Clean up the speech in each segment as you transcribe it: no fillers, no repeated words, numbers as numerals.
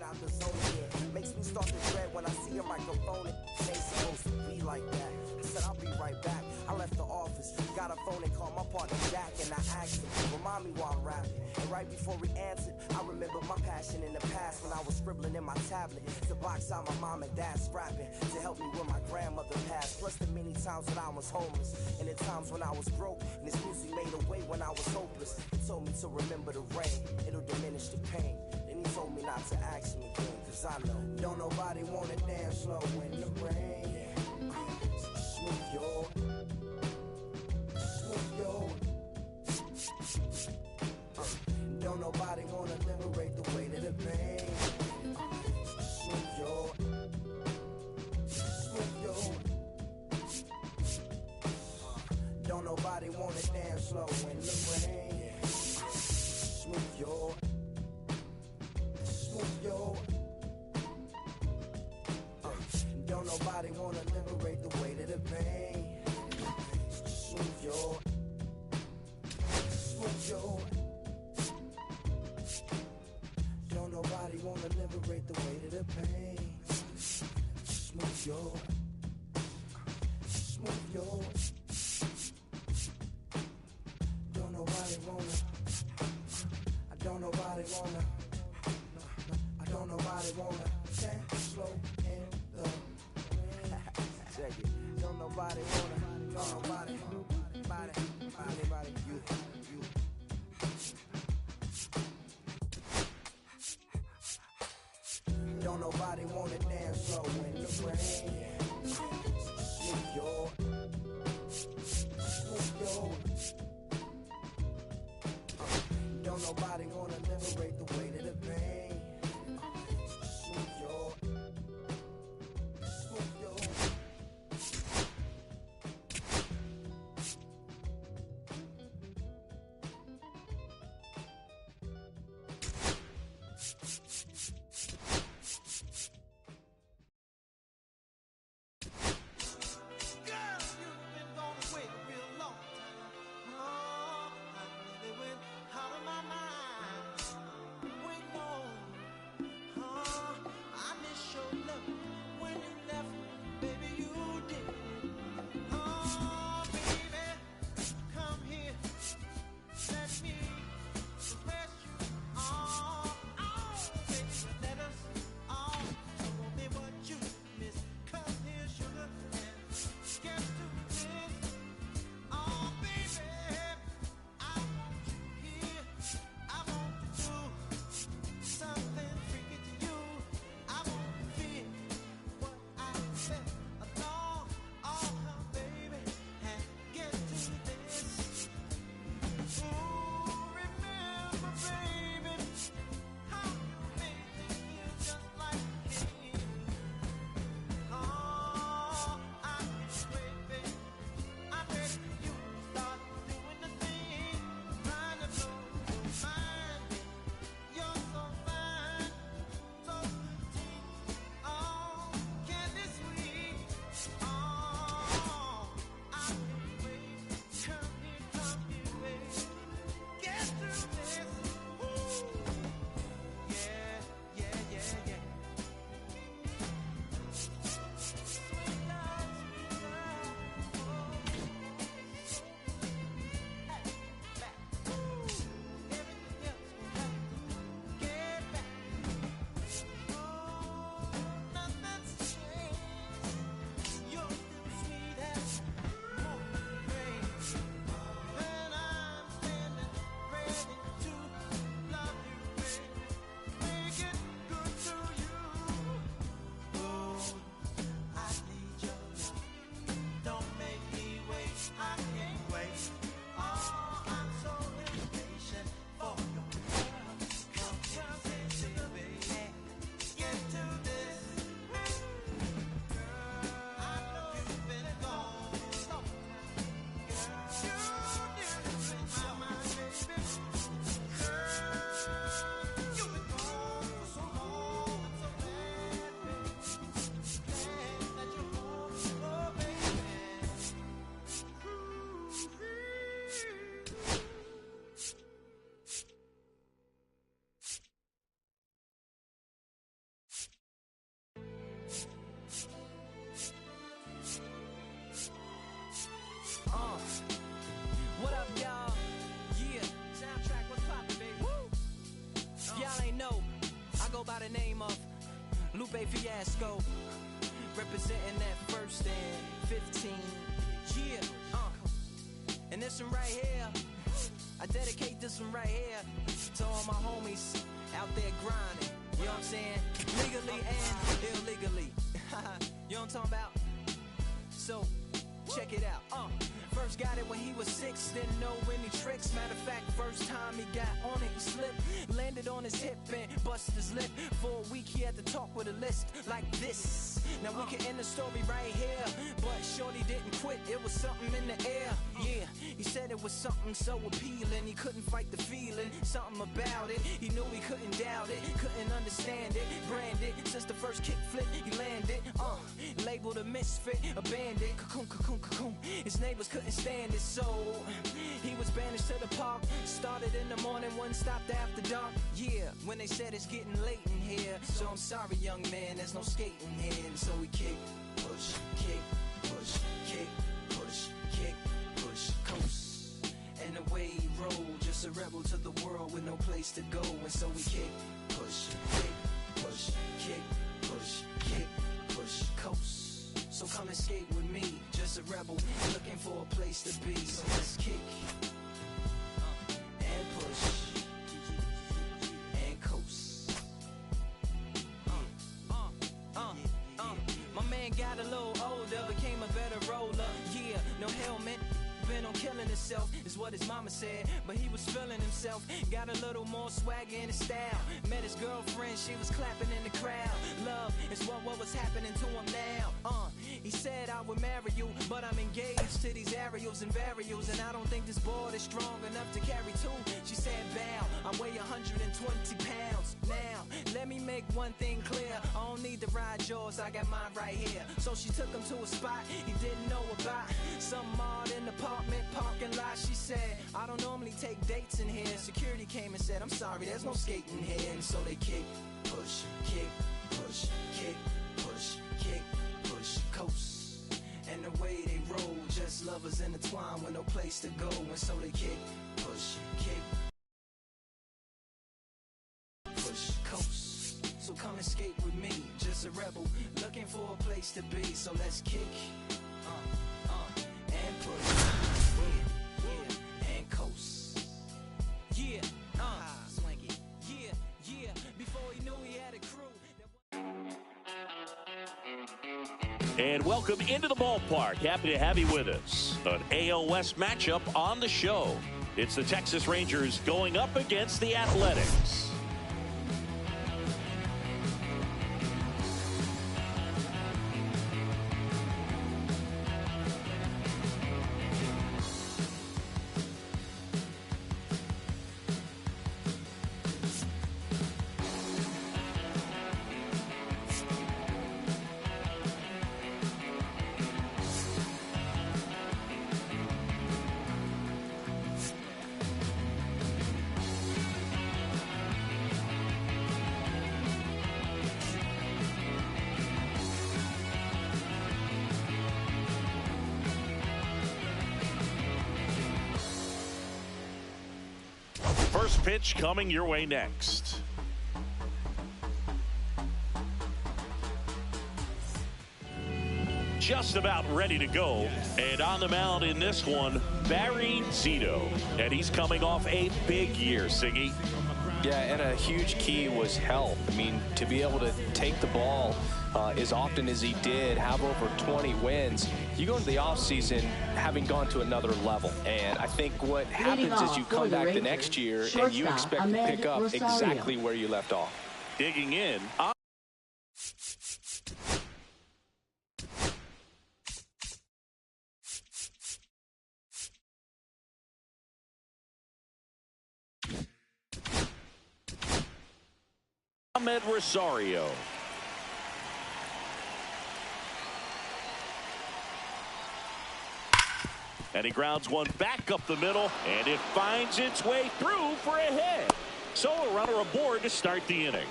out the zone again. Makes me start to dread when I see a microphone. It ain't supposed to be like that. I said I'll be right back. I left the office, got a phone and called my partner Jack, and I asked him, remind me while I'm rapping. And right before he answered, I remember my passion in the past when I was scribbling in my tablet to box out my mom and dad's rapping to help me when my grandmother passed. Plus the many times when I was homeless and the times when I was broke, and this music made a way when I was hopeless. He told me to remember the rain, it'll diminish the pain. Then he told me not to ask him again, cause I know don't nobody wanna dance slow in the rain. Smooth your don't nobody wanna liberate the weight of the pain. Smooth your don't nobody wanna dance slow in the rain. Smooth your don't nobody wanna liberate the weight of the pain. Smooth your don't nobody wanna liberate the weight of the pain. Smooth your don't nobody wanna dance slow in the rain. Check it. Don't nobody you. Don't nobody wanna dance slow in the rain. Smooth your don't nobody wanna liberate the weight of the pain. Smooth your Out of my mind, waiting on Lupe Fiasco, representing that first and 15. Yeah, and this one right here, I dedicate this one right here to all my homies out there grinding. You know what I'm saying? Legally and illegally. You know what I'm talking about? So, check it out. First got it when he was 6, didn't know any tricks. Matter of fact, first time he got on it, he slipped. Landed on his hip and busted his lip. For a week he had to talk with a list like this. Now we can end the story right here, but shorty didn't quit, it was something in the air. Yeah, he said it was something so appealing, he couldn't fight the feeling, something about it. He knew he couldn't doubt it, couldn't understand it. Branded, since the first kick flip, he landed. Labeled a misfit, a bandit. Cocoon, cocoon, cocoon. His neighbors couldn't stand it, so he was banished to the park. Started in the morning, one stopped after dark. Yeah, when they said it's getting late in here. So I'm sorry, young man, there's no skating here. And so we kick, push, kick, push, kick, push, kick, push, coast. And the way he rolled, just a rebel to the world with no place to go. And so we kick, push, kick, push, kick, push, kick, push, coast. So come and skate with me, just a rebel looking for a place to be. So let's kick and push and coast. My man got a little older, became a better roller. Yeah, no helmet. Been on killing himself, is what his mama said. But he was feeling himself, got a little more swagger in his style. Met his girlfriend, she was clapping in the crowd. Love is what was happening to him now. He said I would marry you, but I'm engaged to these aerials and varials. And I don't think this board is strong enough to carry two. She said bow, I weigh 120 pounds. Now, let me make one thing clear, I don't need to ride yours, I got mine right here. So she took him to a spot he didn't know about. Some odd in the parking lot. She said, I don't normally take dates in here. Security came and said, I'm sorry, there's no skating here. And so they kick, push, kick, push, kick, push, kick, push, coast. And the way they roll, just lovers intertwined with no place to go. And so they kick, push, kick, push, coast. So come and skate with me, just a rebel looking for a place to be. So let's kick and push. And coast. Yeah, swanky. Yeah, before he knew he had a crew. And welcome into the ballpark. Happy to have you with us. An AL West matchup on the show. It's the Texas Rangers going up against the Athletics. First pitch coming your way next. Just about ready to go. And on the mound in this one, Barry Zito. And he's coming off a big year, Siggy. Yeah, and a huge key was health. I mean, to be able to take the ball as often as he did, have over 20 wins, you go into the offseason having gone to another level. And I think what happens is you come back the next year and you expect to pick up exactly where you left off. Digging in. Ahmed Rosario. And he grounds one back up the middle, and it finds its way through for a hit. So a runner aboard to start the inning.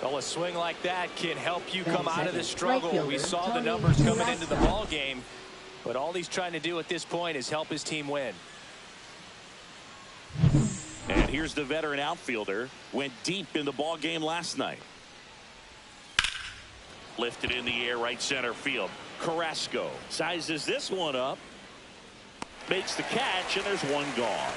Well, a swing like that can help you come out of the struggle. We saw the numbers coming into the ball game, but all he's trying to do at this point is help his team win. And here's the veteran outfielder. Went deep in the ball game last night. Lifted in the air, right center field. Carrasco sizes this one up. Makes the catch, and there's one gone.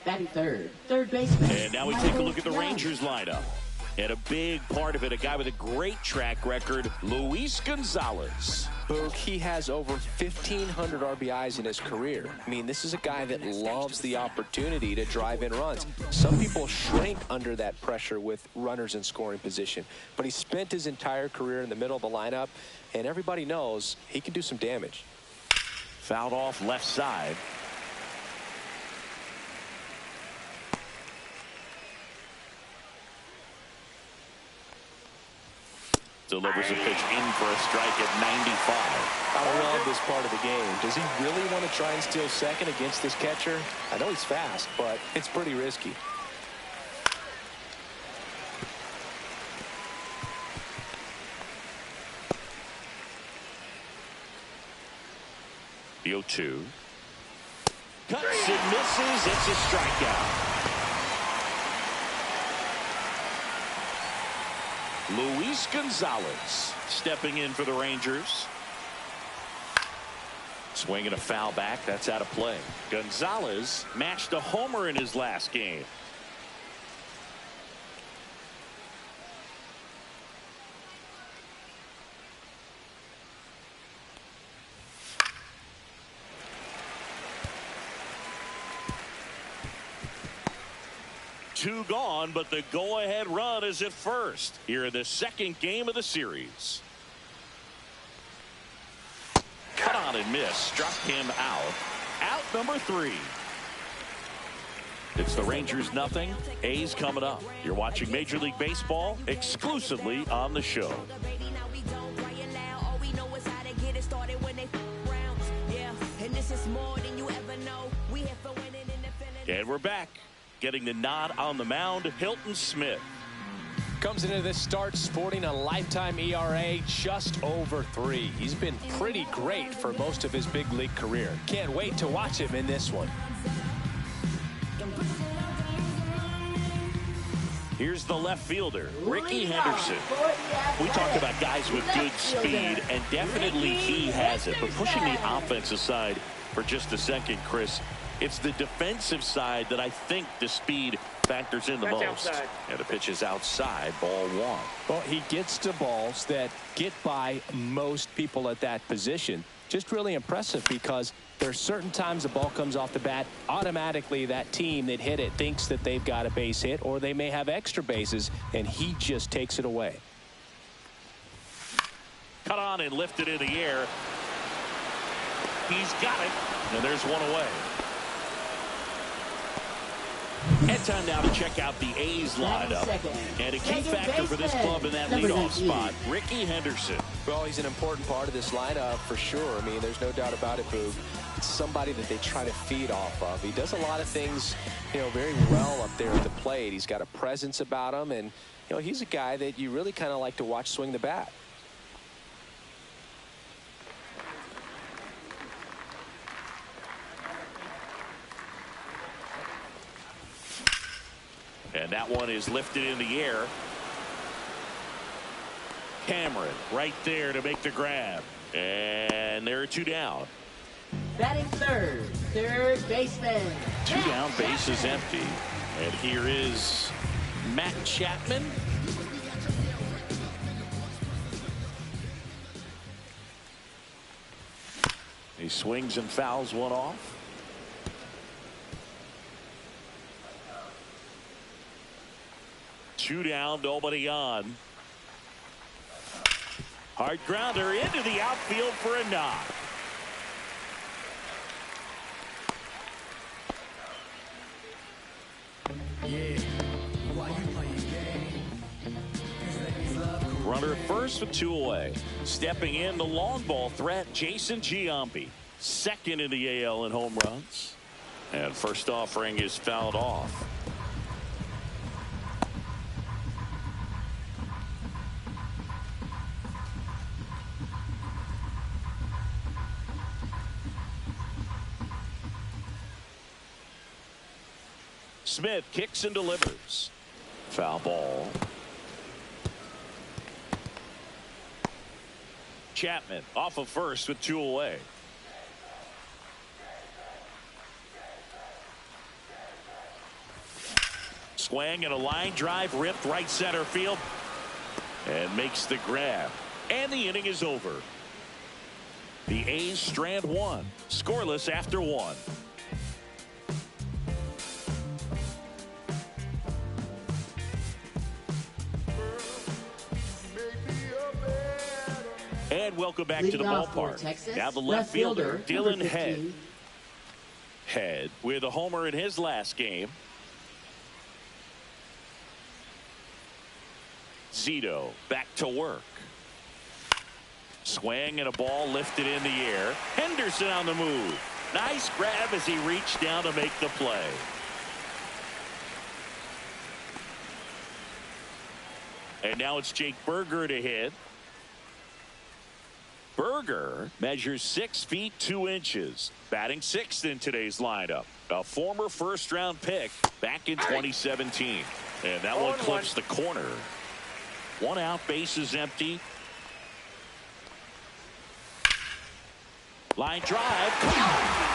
Batting third baseman. And now we take a look at the Rangers lineup. And a big part of it, a guy with a great track record, Luis Gonzalez. Boog, he has over 1,500 RBIs in his career. I mean, this is a guy that loves the opportunity to drive in runs. Some people shrink under that pressure with runners in scoring position. But he spent his entire career in the middle of the lineup, and everybody knows he can do some damage. Fouled off left side. Delivers a pitch in for a strike at 95. I love this part of the game. Does he really want to try and steal second against this catcher? I know he's fast, but it's pretty risky. The 0-2. Cuts and misses. It's a strikeout. Luis Gonzalez stepping in for the Rangers. Swinging a foul back. That's out of play. Gonzalez matched a homer in his last game. Two gone, but the go-ahead run is at first here in the second game of the series. Cut on and miss. Struck him out. Out number 3. It's the Rangers nothing. A's coming up. You're watching Major League Baseball exclusively on the show. And we're back. Getting the nod on the mound, Hilton Smith. Comes into this start sporting a lifetime ERA just over 3. He's been pretty great for most of his big league career. Can't wait to watch him in this one. Here's the left fielder, Ricky Henderson. We talked about guys with good speed, and definitely he has it. But pushing the offensive side for just a second, Chris, it's the defensive side that I think the speed factors in the most. Outside. And the pitch is outside, ball 1. Well, he gets to balls that get by most people at that position. Just really impressive because there's certain times the ball comes off the bat, automatically that team that hit it thinks that they've got a base hit, or they may have extra bases, and he just takes it away. Cut on and lifted in the air. He's got it, and there's one away. And time now to check out the A's lineup. And a key factor for this club in that leadoff spot, Ricky Henderson. Well, he's an important part of this lineup for sure. I mean, there's no doubt about it, Boog. It's somebody that they try to feed off of. He does a lot of things, very well up there at the plate. He's got a presence about him, and, he's a guy that you really kind of like to watch swing the bat. And that one is lifted in the air. Cameron right there to make the grab. And there are 2 down. Batting third baseman. 2 down, base is empty. And here is Matt Chapman. He swings and fouls one off. Two down, nobody on. Hard grounder into the outfield for a knock. Runner at first with 2 away. Stepping in, the long ball threat, Jason Giambi. Second in the AL in home runs. And first offering is fouled off. Smith kicks and delivers. Foul ball. Chapman off of first with 2 away. Swing and a line drive ripped right center field and makes the grab, and the inning is over. The A's strand 1 scoreless after 1. And welcome back to the ballpark. Now the left fielder, Dylan Head with a homer in his last game. Zito back to work. Swing and a ball lifted in the air. Henderson on the move. Nice grab as he reached down to make the play. And now it's Jake Burger to hit. Burger measures 6 feet 2 inches, batting 6th in today's lineup. A former first-round pick back in 2017. And that one clips the corner. 1 out, bases empty. Line drive.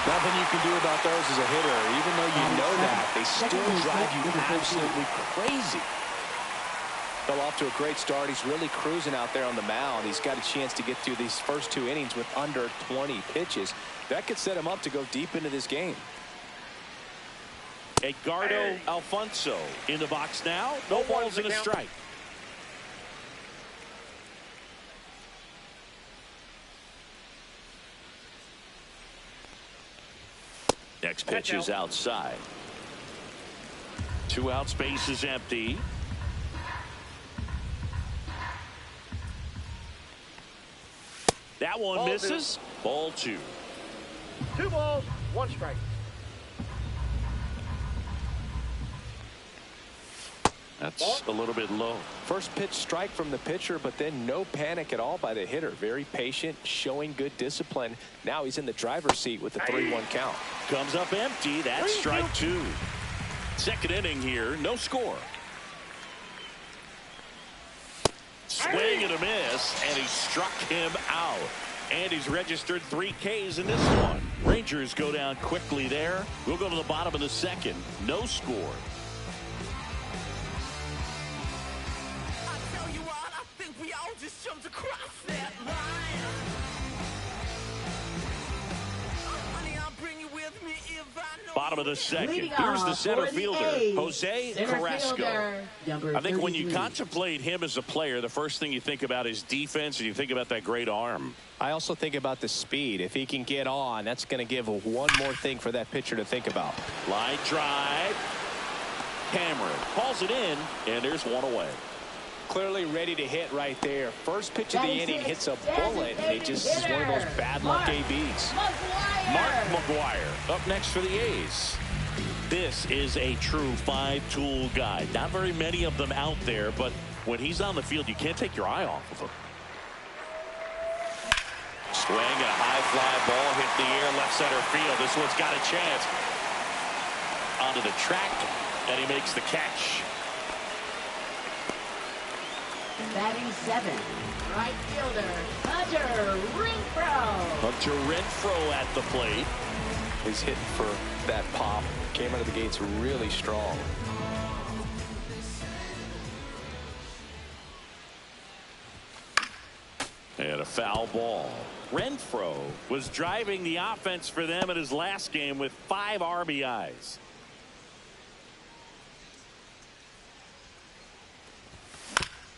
Nothing you can do about those as a hitter. Even though you know that, they still drive you absolutely crazy. Fell off to a great start. He's really cruising out there on the mound. He's got a chance to get through these first 2 innings with under 20 pitches. That could set him up to go deep into this game. Edgardo Alfonso in the box now. No balls and a strike. Next pitch is outside. 2 outs, base is empty. That one misses. Ball 2. 2 balls, 1 strike. That's a little bit low. First pitch strike from the pitcher, but then no panic at all by the hitter. Very patient, showing good discipline. Now he's in the driver's seat with the 3-1 count. Comes up empty. That's strike 2. Second inning here. No score. Swing and a miss, and he struck him out. And he's registered 3 Ks in this one. Rangers go down quickly there. We'll go to the bottom of the second. No score. I tell you what, I think we all just jumped across that line. Honey, I'll bring you with me if I know. Bottom of the second. Here's the center fielder, Jose Carrasco. I think when you contemplate him as a player, the first thing you think about is defense, and you think about that great arm. I also think about the speed. If he can get on, that's going to give one more thing for that pitcher to think about. Line drive. Cameron calls it in, and there's 1 away. Clearly ready to hit right there. First pitch of the inning hits a bullet, and it just is one of those bad luck ABs. Mark McGwire up next for the A's. This is a true 5-tool guy. Not very many of them out there, but when he's on the field, you can't take your eye off of him. Swing and a high fly ball hit the air left center field. This one's got a chance. Onto the track, and he makes the catch. Batting 7, right fielder, Hunter Renfroe. Hunter Renfroe at the plate. He's hitting for that pop. Came out of the gates really strong. And a foul ball. Renfroe was driving the offense for them in his last game with 5 RBIs.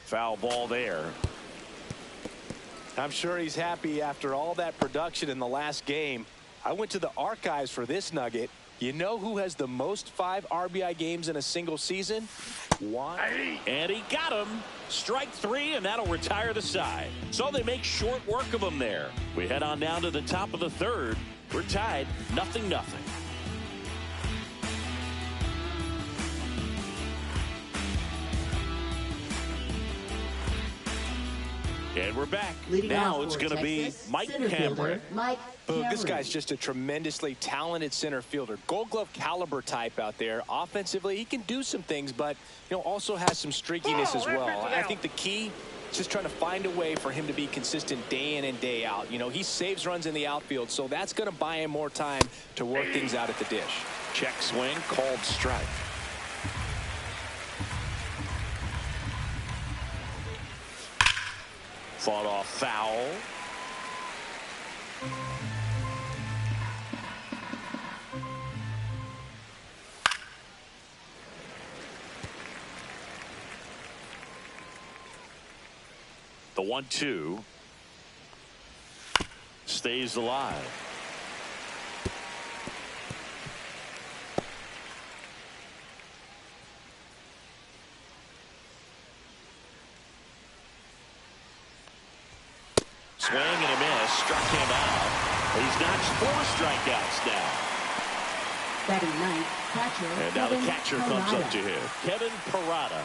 Foul ball there. I'm sure he's happy after all that production in the last game. I went to the archives for this nugget. You know who has the most 5 RBI games in a single season? Why? And he got him. Strike 3, and that'll retire the side. So they make short work of him there. We head on down to the top of the 3rd. We're tied 0-0. And we're back. Leading Now off it's for going to be Texas, Mike center Cameron. fielder, Mike Boog, this Cameron. guy's just a tremendously talented center fielder. Gold Glove caliber type out there. Offensively, he can do some things, but also has some streakiness as well. I think the key is just trying to find a way for him to be consistent day in and day out. He saves runs in the outfield, so that's going to buy him more time to work things out at the dish. Check swing, called strike. Fought off foul. The 1-2 stays alive. Swing and a miss, struck him out. He's notched 4 strikeouts now. Batting ninth, catcher. And now Kevin the catcher comes Parada. up to him. Kevin Parada.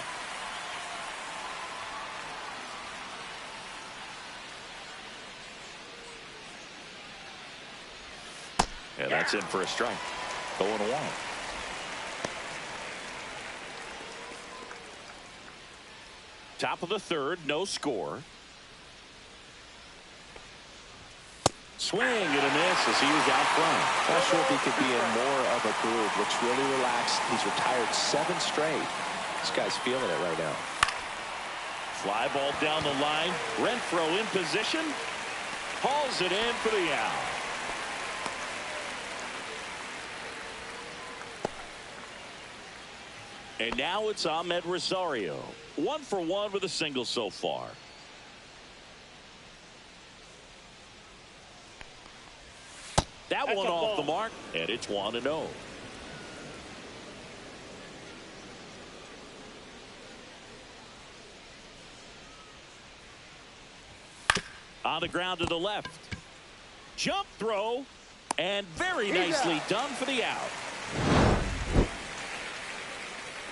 And that's in for a strike. 0-1. Top of the third, no score. Swing and a miss as he was out front. Not sure if he could be in more of a groove. Looks really relaxed. He's retired 7 straight. This guy's feeling it right now. Fly ball down the line. Renfroe in position. Hauls it in for the out. And now it's Ahmed Rosario. 1 for 1 with a single so far. That one off the mark, and it's 1-0. On the ground to the left. Jump throw, and very nicely done for the out.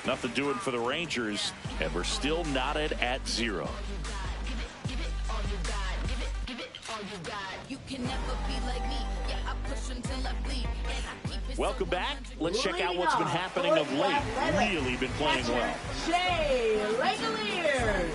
Nothing doing for the Rangers, and we're still knotted at 0. Welcome back. Let's check out what's been happening of late. Really been playing well. Shea Langoliers.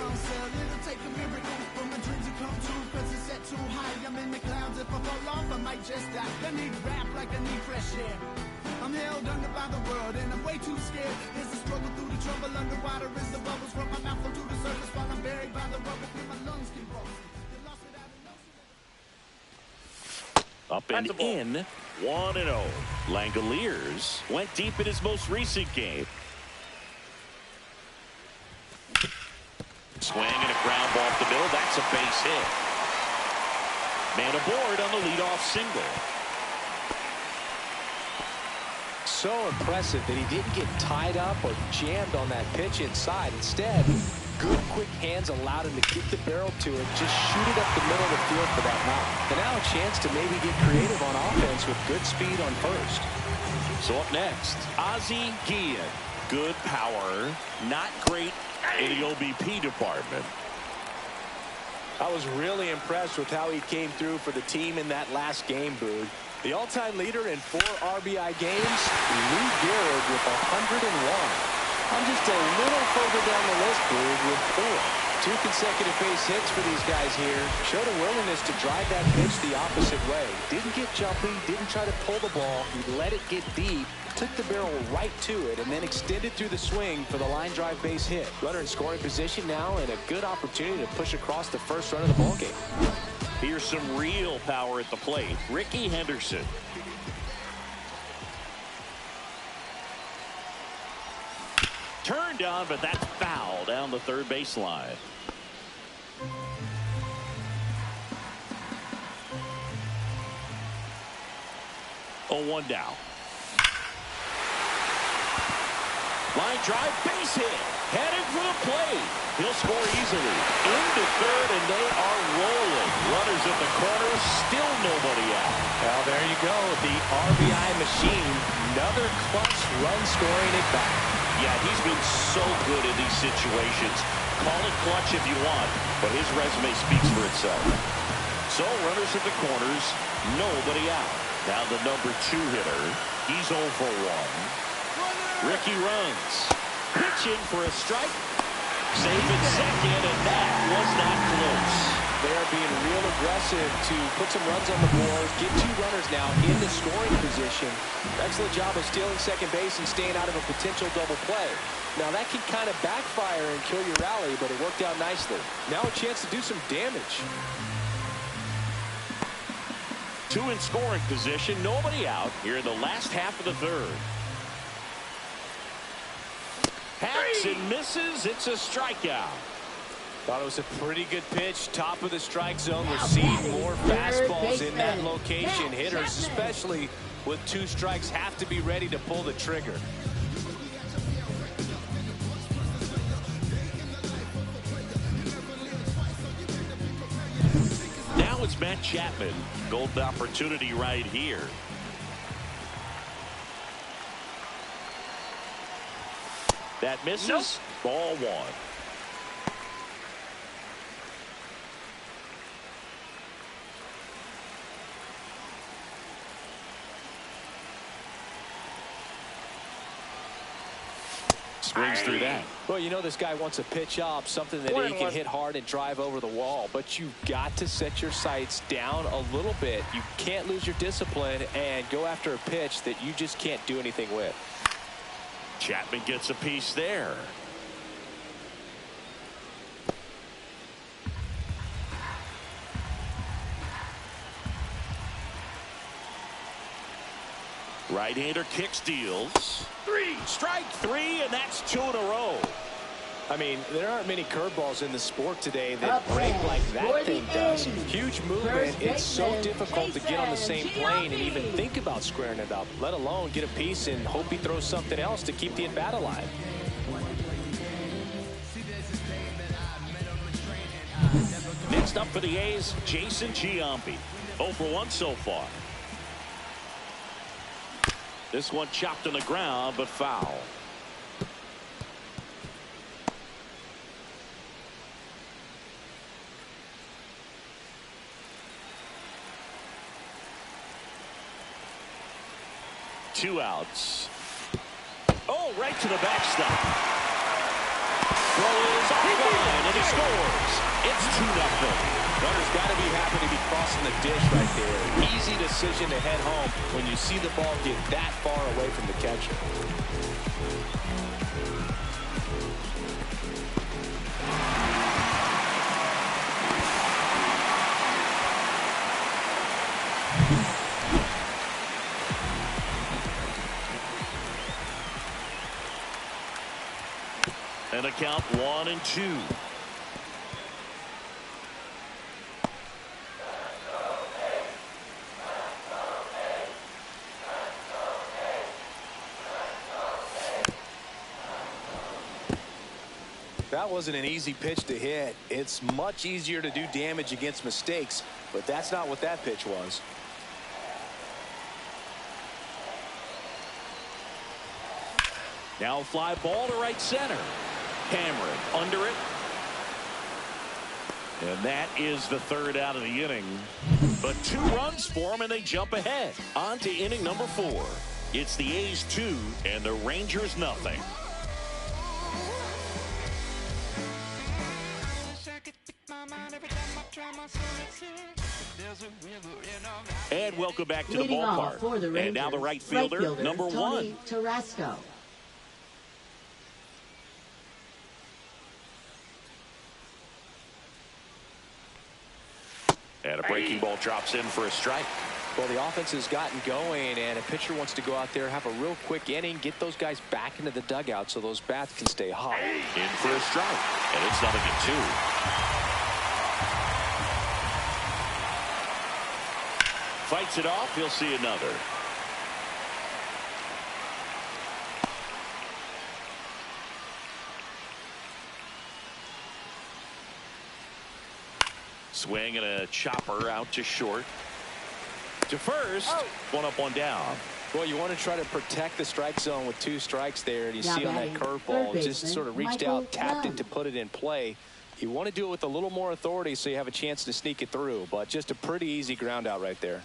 I'm held under by the world and I'm way too scared. There's a struggle through the trouble underwater as the bubbles from my mouth to the surface while I'm buried by the rubble when my lungs can burst. Up and in, 1-0. Langoliers went deep in his most recent game. Swing and a ground ball off the middle. That's a base hit. Man aboard on the leadoff single. So impressive that he didn't get tied up or jammed on that pitch inside. Instead, good quick hands allowed him to get the barrel to it, just shoot it up the middle of the field for that knock. And now a chance to maybe get creative on offense with good speed on first. So up next, Ozzie Guillen. Good power, not great in the OBP department. I was really impressed with how he came through for the team in that last game, Boog. The all-time leader in 4 RBI games, Lou Gehrig with 101. I'm just a little further down the list, Boog, with 4. 2 consecutive base hits for these guys here. Showed a willingness to drive that pitch the opposite way. Didn't get jumpy, didn't try to pull the ball. He let it get deep, took the barrel right to it, and then extended through the swing for the line drive base hit. Runner in scoring position now, and a good opportunity to push across the first run of the ballgame. Here's some real power at the plate. Ricky Henderson. Turned on, but that's foul down the third baseline. Oh, 1 down. Line drive, base hit. Headed for the plate. He'll score easily. Into third, and they are rolling. Runners at the corner, still nobody out. Well, there you go. The RBI machine. Another clutch run scoring at bat. Yeah, he's been so good in these situations. Call it clutch if you want, but his resume speaks for itself. So runners at the corners, nobody out. Now the number 2 hitter. He's 0 for 1. Ricky runs. Pitch in for a strike. Safe at second, and that was not close. They are being real aggressive to put some runs on the board, get 2 runners now in the scoring position. Excellent job of stealing second base and staying out of a potential double play. Now that can kind of backfire and kill your rally, but it worked out nicely. Now a chance to do some damage. 2 in scoring position, nobody out here in the last half of the 3rd. Hacks and misses. It's a strikeout. Thought it was a pretty good pitch. Top of the strike zone. We're seeing more fastballs in that location. Hitters, especially with 2 strikes, have to be ready to pull the trigger. Now it's Matt Chapman. Golden opportunity right here. That misses. Nope. Ball 1. Swings through that. Well, you know this guy wants a pitch up, something that he can hit hard and drive over the wall. But you've got to set your sights down a little bit. You can't lose your discipline and go after a pitch that you just can't do anything with. Chapman gets a piece there. Right-hander kick steals. 3. Strike 3, and that's 2 in a row. I mean, there aren't many curveballs in the sport today that break like that thing does. Huge movement. It's so difficult to get on the same plane and even think about squaring it up, let alone get a piece and hope he throws something else to keep the at-bat alive. Next up for the A's, Jason Giambi. 0 for 1 so far. This one chopped on the ground, but foul. Two outs. Oh, right to the backstop. Throw is offline, and he scores. It's 2-0. Runner's got to be happy to be crossing the dish right there. Easy decision to head home when you see the ball get that far away from the catcher. And a count 1-2. That wasn't an easy pitch to hit. It's much easier to do damage against mistakes, but that's not what that pitch was. Now fly ball to right center. Cameron under it. And that is the 3rd out of the inning. But 2 runs for them, and they jump ahead. On to inning number 4. It's the A's 2 and the Rangers nothing. And welcome back to the ballpark. For the Rangers, and now the right fielder number Tony 1. Tarasco. And a breaking ball drops in for a strike. Well, the offense has gotten going, and a pitcher wants to go out there, have a real quick inning, get those guys back into the dugout so those bats can stay hot. In for a strike, and it's 0-2. Fights it off. He'll see another. Swing and a chopper out to short. to first. One up, one down. Well, you want to try to protect the strike zone with 2 strikes there, and you Now see on that batting, curveball, third just baseman, sort of reached Michael out, tapped Young. it to put it in play. You want to do it with a little more authority so you have a chance to sneak it through, but just a pretty easy ground out right there.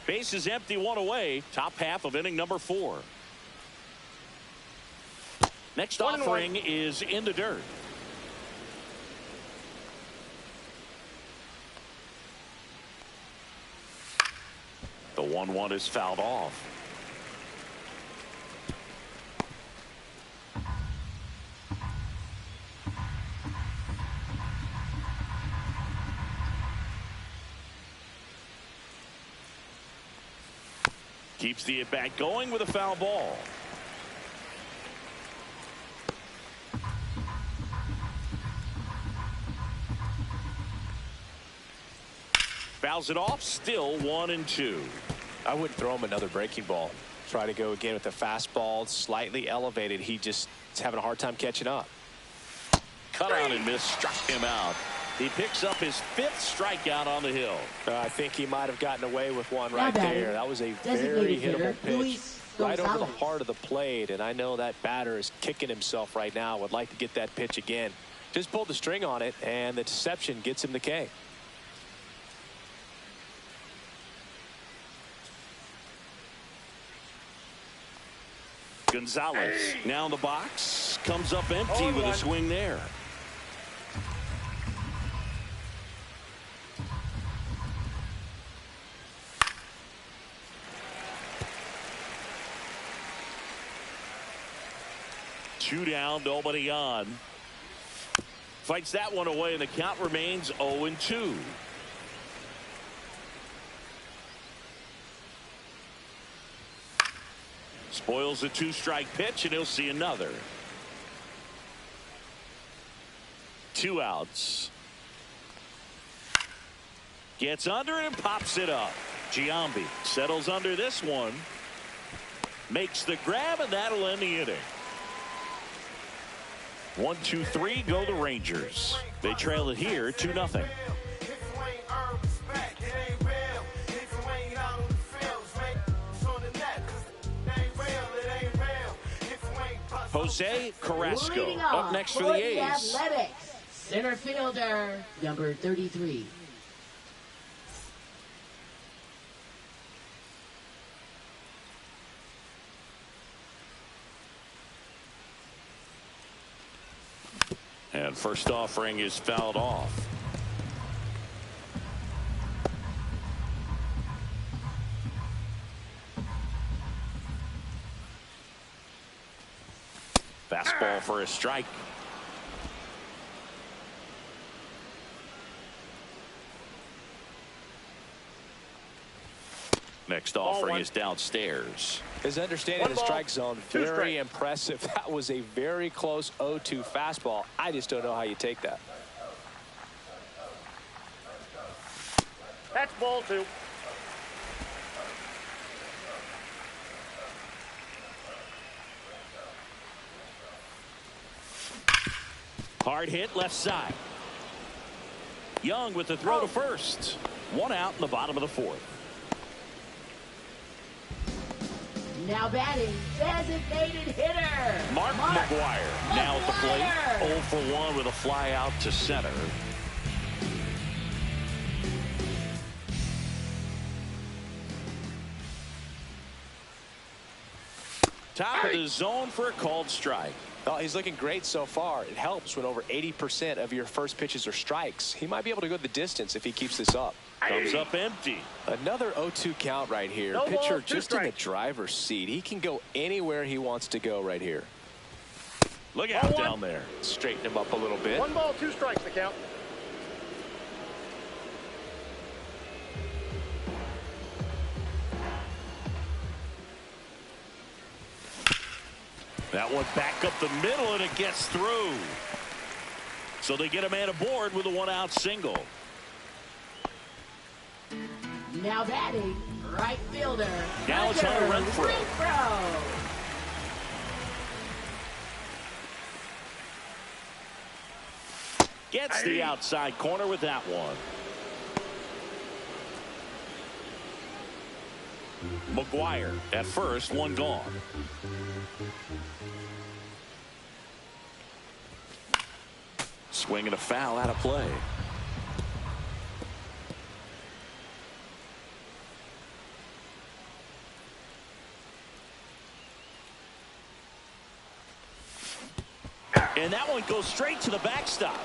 Base is empty, 1 away. Top half of inning number 4. Next offering is in the dirt. The 1-1 is fouled off. Keeps the at-bat going with a foul ball. Fouls it off, still 1-2. I wouldn't throw him another breaking ball. Try to go again with the fastball, slightly elevated. He just is having a hard time catching up. Cut on and miss, struck him out. He picks up his 5th strikeout on the hill. I think he might have gotten away with one Now right batting, there. That was a designated very hitter, hittable pitch Luis right over the Gonzalez. heart of the plate, and I know that batter is kicking himself right now. Would like to get that pitch again. Just pulled the string on it, and the deception gets him the K. Gonzalez now in the box, comes up empty with a swing there. Two down, nobody on. Fights that one away, and the count remains 0-2. Spoils a 2-strike pitch, and he'll see another. 2 outs. Gets under it and pops it up. Giambi settles under this one. Makes the grab, and that'll end the inning. 1-2-3, go the Rangers. They trail it here 2-0. Jose Carrasco Leading up off next for for the A's. Athletics, center fielder, number 33. And first offering is fouled off. Fastball for a strike. Next offering is downstairs. His understanding of the strike zone, very impressive. That was a very close 0-2 fastball. I just don't know how you take that. That's ball 2. Hard hit left side. Young with the throw to first. 1 out in the bottom of the 4th. Now batting, designated hitter, Mark McGwire now at the plate. McGwire. 0 for 1 with a fly out to center. Top of the zone for a called strike. Well, he's looking great so far. It helps when over 80% of your first pitches are strikes. He might be able to go the distance if he keeps this up. Comes up empty. Another 0-2 count right here. No Pitcher balls, 2 just in the strikes. driver's seat. He can go anywhere he wants to go right here. Look out down there. Straighten him up a little bit. 1 ball, 2 strikes the count. That one back up the middle, and it gets through. So they get a man aboard with a 1-out single. Now batting, right fielder, Now it's Hunter Renfroe. Gets the outside corner with that one. McGuire at first, one gone. Swing and a foul out of play. And that one goes straight to the backstop.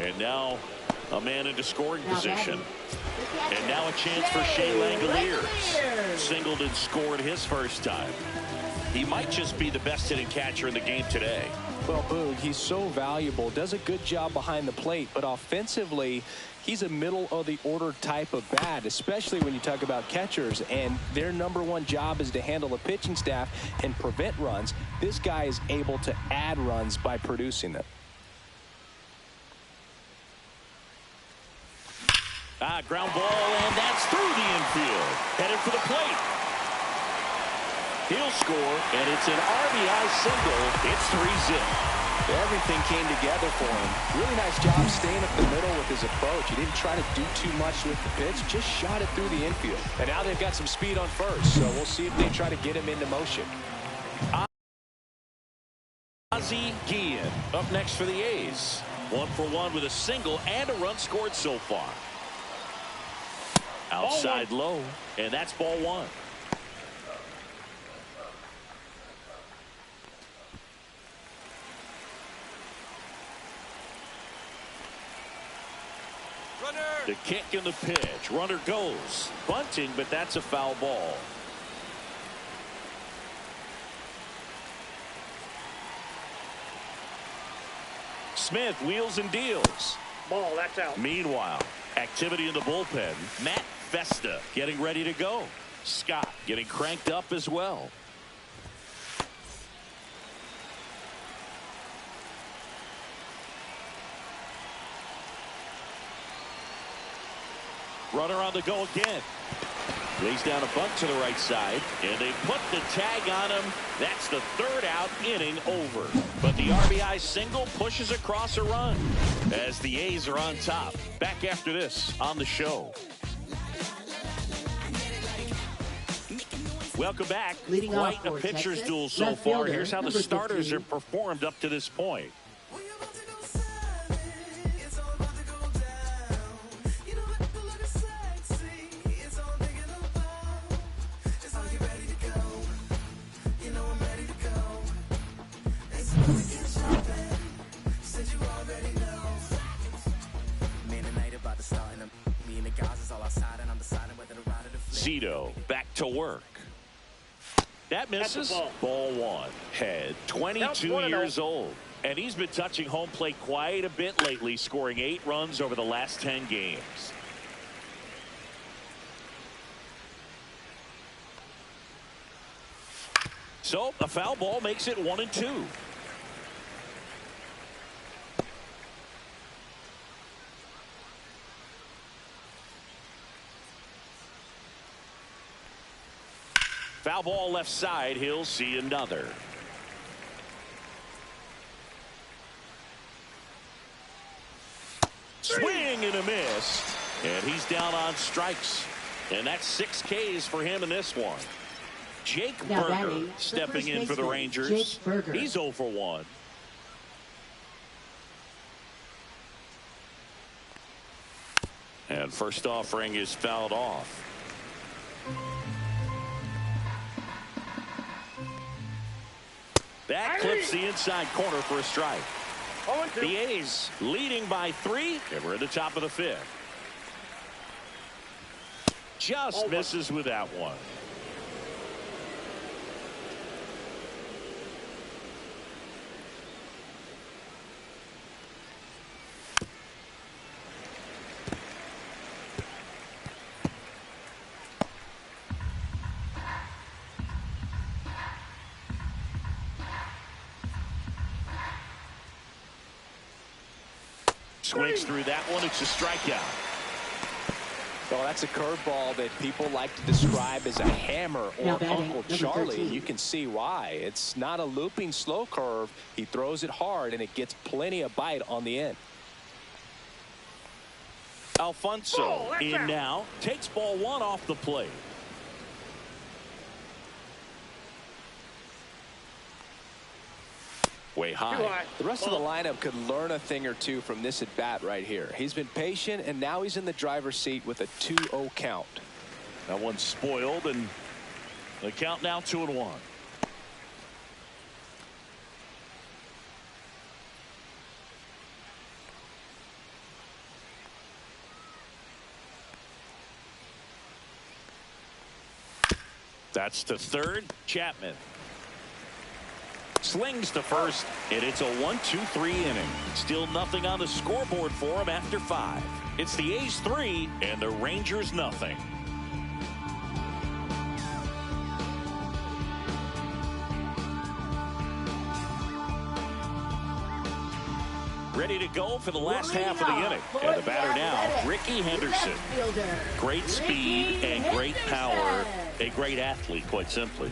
And now a man into scoring position. And now a chance for Shea Langoliers. Singled and scored his first time. He might just be the best hitting catcher in the game today. Well, Boog, he's so valuable, does a good job behind the plate, but offensively, he's a middle-of-the-order type of bat, especially when you talk about catchers, and their #1 job is to handle the pitching staff and prevent runs. This guy is able to add runs by producing them. Ground ball, and that's through the infield. Headed for the plate. He'll score, and it's an RBI single. It's 3-zip. Everything came together for him. Really nice job staying up the middle with his approach. He didn't try to do too much with the pitch, just shot it through the infield. And now they've got some speed on first, so we'll see if they try to get him into motion. Ozzie Guillen up next for the A's. 1 for 1 with a single and a run scored so far. Outside low, and that's ball 1. The kick and the pitch. Runner goes. Bunting, but that's a foul ball. Smith wheels and deals. Ball, that's out. Meanwhile, activity in the bullpen. Matt Festa getting ready to go. Scott getting cranked up as well. Runner on the go again. Lays down a bunt to the right side, and they put the tag on him. That's the 3rd out, inning over. But the RBI single pushes across a run as the A's are on top. Back after this on the show. Welcome back. Leading Quite off a for pitcher's Texas, duel so left far. fielder, Here's how the number starters 15. have performed up to this point. Zito back to work. That misses. Ball 1. Head 22 years old. And he's been touching home plate quite a bit lately, scoring 8 runs over the last 10 games. So a foul ball makes it 1-2. Foul ball left side. He'll see another. Swing and a miss. And he's down on strikes. And that's 6 Ks for him in this one. Jake Burger stepping in for the Rangers. He's 0 for 1. And first offering is fouled off. That clips the inside corner for a strike. The A's leading by 3, and we're at the top of the 5th. Just misses with that one. Swings through that one. It's a strikeout. Well, that's a curveball that people like to describe as a hammer or Uncle Charlie. You can see why. It's not a looping slow curve. He throws it hard, and it gets plenty of bite on the end. Alfonso in now. Takes ball one off the plate. Way high. The rest of the lineup could learn a thing or two from this at bat right here. He's been patient, and now he's in the driver's seat with a 2-0 count. That one's spoiled, and the count now 2-1. That's to third. Chapman slings to first, and it's a 1-2-3 inning. Still nothing on the scoreboard for him after 5. It's the A's 3 and the Rangers nothing. Ready to go for the last half of the inning. And the batter now, Ricky Henderson. Great speed and great power. A great athlete, quite simply.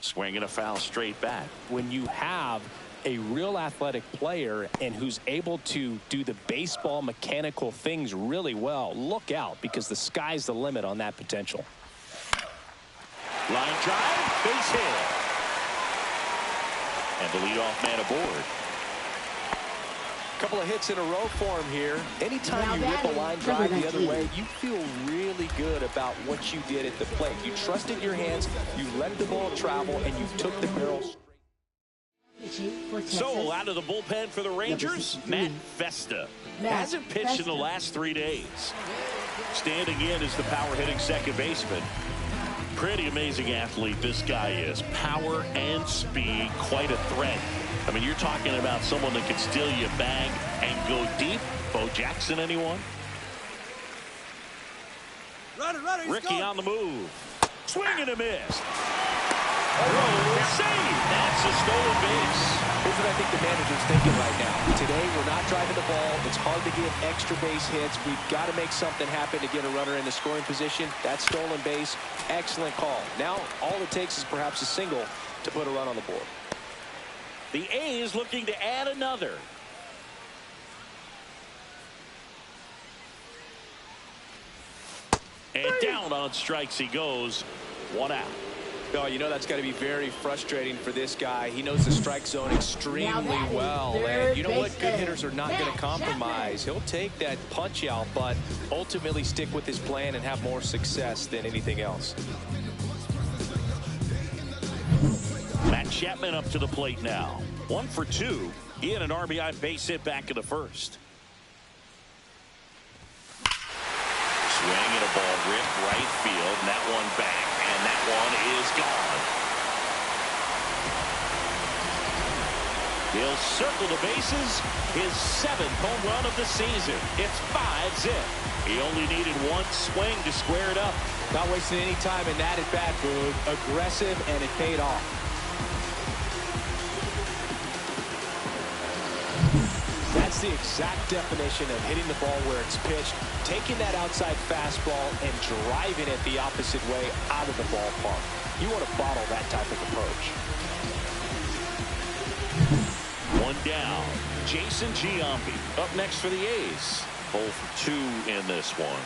Swinging a foul straight back. When you have a real athletic player and who's able to do the baseball mechanical things really well, look out, because the sky's the limit on that potential. Line drive, base hit. And the leadoff man aboard. Couple of hits in a row for him here. Anytime you rip a line drive the other way, you feel really good about what you did at the plate. You trusted your hands, you let the ball travel, and you took the barrel. So out of the bullpen for the Rangers, Matt Festa. Hasn't pitched in the last 3 days. Standing in is the power hitting second baseman. Pretty amazing athlete this guy is. Power and speed, quite a threat. I mean, you're talking about someone that can steal your bag and go deep. Bo Jackson, anyone? Ricky on the move. Swing and a miss. Oh, save. That's a stolen base. Here's what I think the manager's thinking right now. Today, we're not driving the ball. It's hard to get extra base hits. We've got to make something happen to get a runner in the scoring position. That stolen base, excellent call. Now, all it takes is perhaps a single to put a run on the board. The A's looking to add another. And down on strikes he goes. 1 out. Oh, you know that's got to be very frustrating for this guy. He knows the strike zone extremely well. And you know what? Good hitters are not going to compromise. He'll take that punch out, but ultimately stick with his plan and have more success than anything else. Matt Chapman up to the plate now. 1 for 2. He had an RBI base hit back in the first. Swing and a ball ripped right field. And that one back. And that one is gone. He'll circle the bases. His 7th home run of the season. It's 5-zip. He only needed 1 swing to square it up. Not wasting any time in that at bat, Boog. Aggressive, and it paid off. That's the exact definition of hitting the ball where it's pitched, taking that outside fastball and driving it the opposite way out of the ballpark. You want to bottle that type of approach. 1 down. Jason Giambi up next for the A's. 0 for 2 in this one.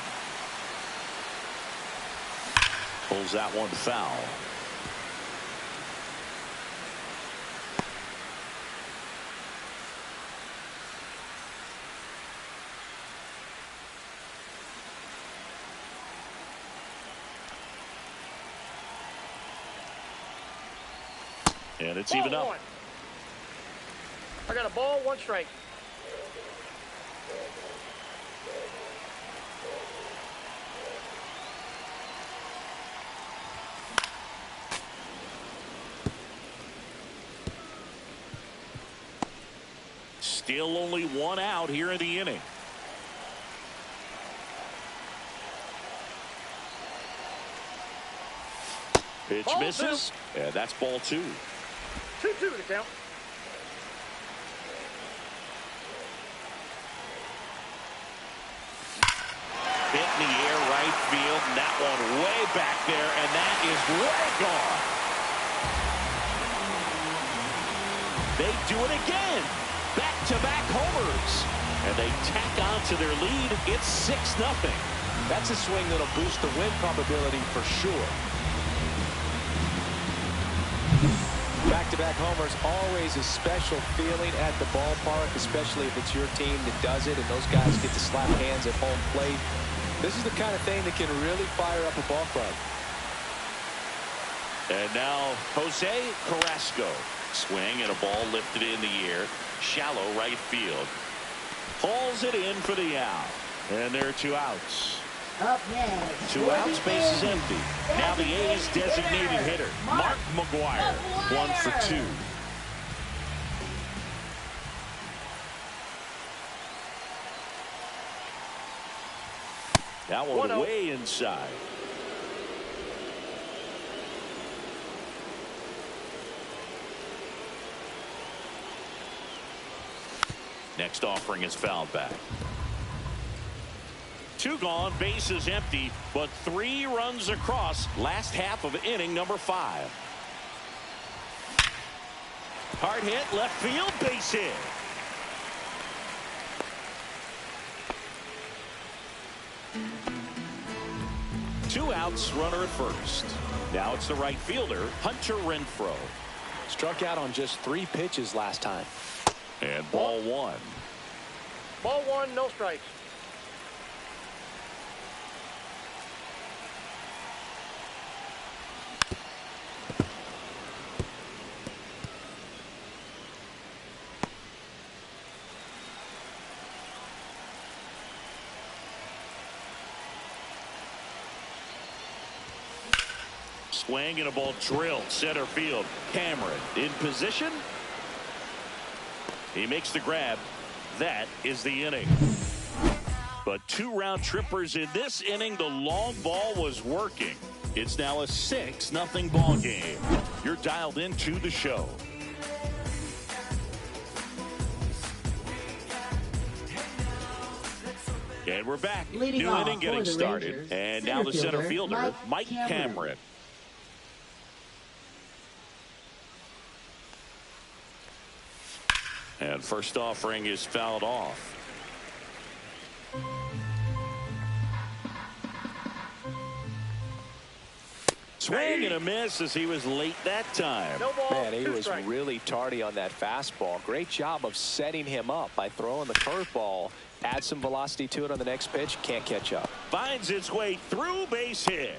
Pulls that one foul. And it's even up. I got a ball, 1 strike. Still only 1 out here in the inning. Pitch Ball misses. And that's ball 2. 2-2 to count. in the air, right field, and that one way back there, and that is way gone. They do it again. Back-to-back homers. And they tack on to their lead. It's 6-0. That's a swing that'll boost the win probability for sure. Back-to-back homers, always a special feeling at the ballpark, especially if it's your team that does it and those guys get to slap hands at home plate. This is the kind of thing that can really fire up a ball club. And now Jose Carrasco. Swing and a ball lifted in the air. Shallow right field. Hauls it in for the out. And there are 2 outs. Up next. 2 outs, base is empty. Now the A's designated hitter, Mark McGwire. 1 for 2. That one way inside. Next offering is fouled back. 2 gone, bases empty, but 3 runs across. Last half of inning number 5. Hard hit, left field, base hit. Two outs, runner at first. Now it's the right fielder, Hunter Renfroe. Struck out on just 3 pitches last time. And ball 1. Ball 1, no strikes. Swing and a ball drilled center field. Cameron in position. He makes the grab. That is the inning. But 2 round trippers in this inning. The long ball was working. It's now a 6-0 ball game. You're dialed into the show. And we're back. Leading New off inning getting for the started. Rangers, And now the center fielder, Mike Cameron. And first offering is fouled off. Swing and a miss as he was late that time. No ball, Man, he 2 was strikes. really tardy on that fastball. Great job of setting him up by throwing the curveball. Add some velocity to it on the next pitch. Can't catch up. Finds its way through, base hit.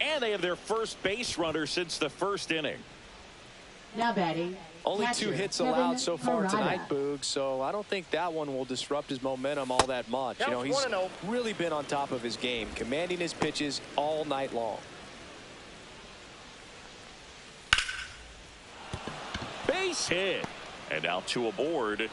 And they have their first base runner since the first inning. Now batting. Only catcher, 2 hits Kevin allowed so far Parada. tonight, Boog, so I don't think that one will disrupt his momentum all that much. You know, he's 1-0. really been on top of his game, commanding his pitches all night long. Base hit. And now 2 aboard.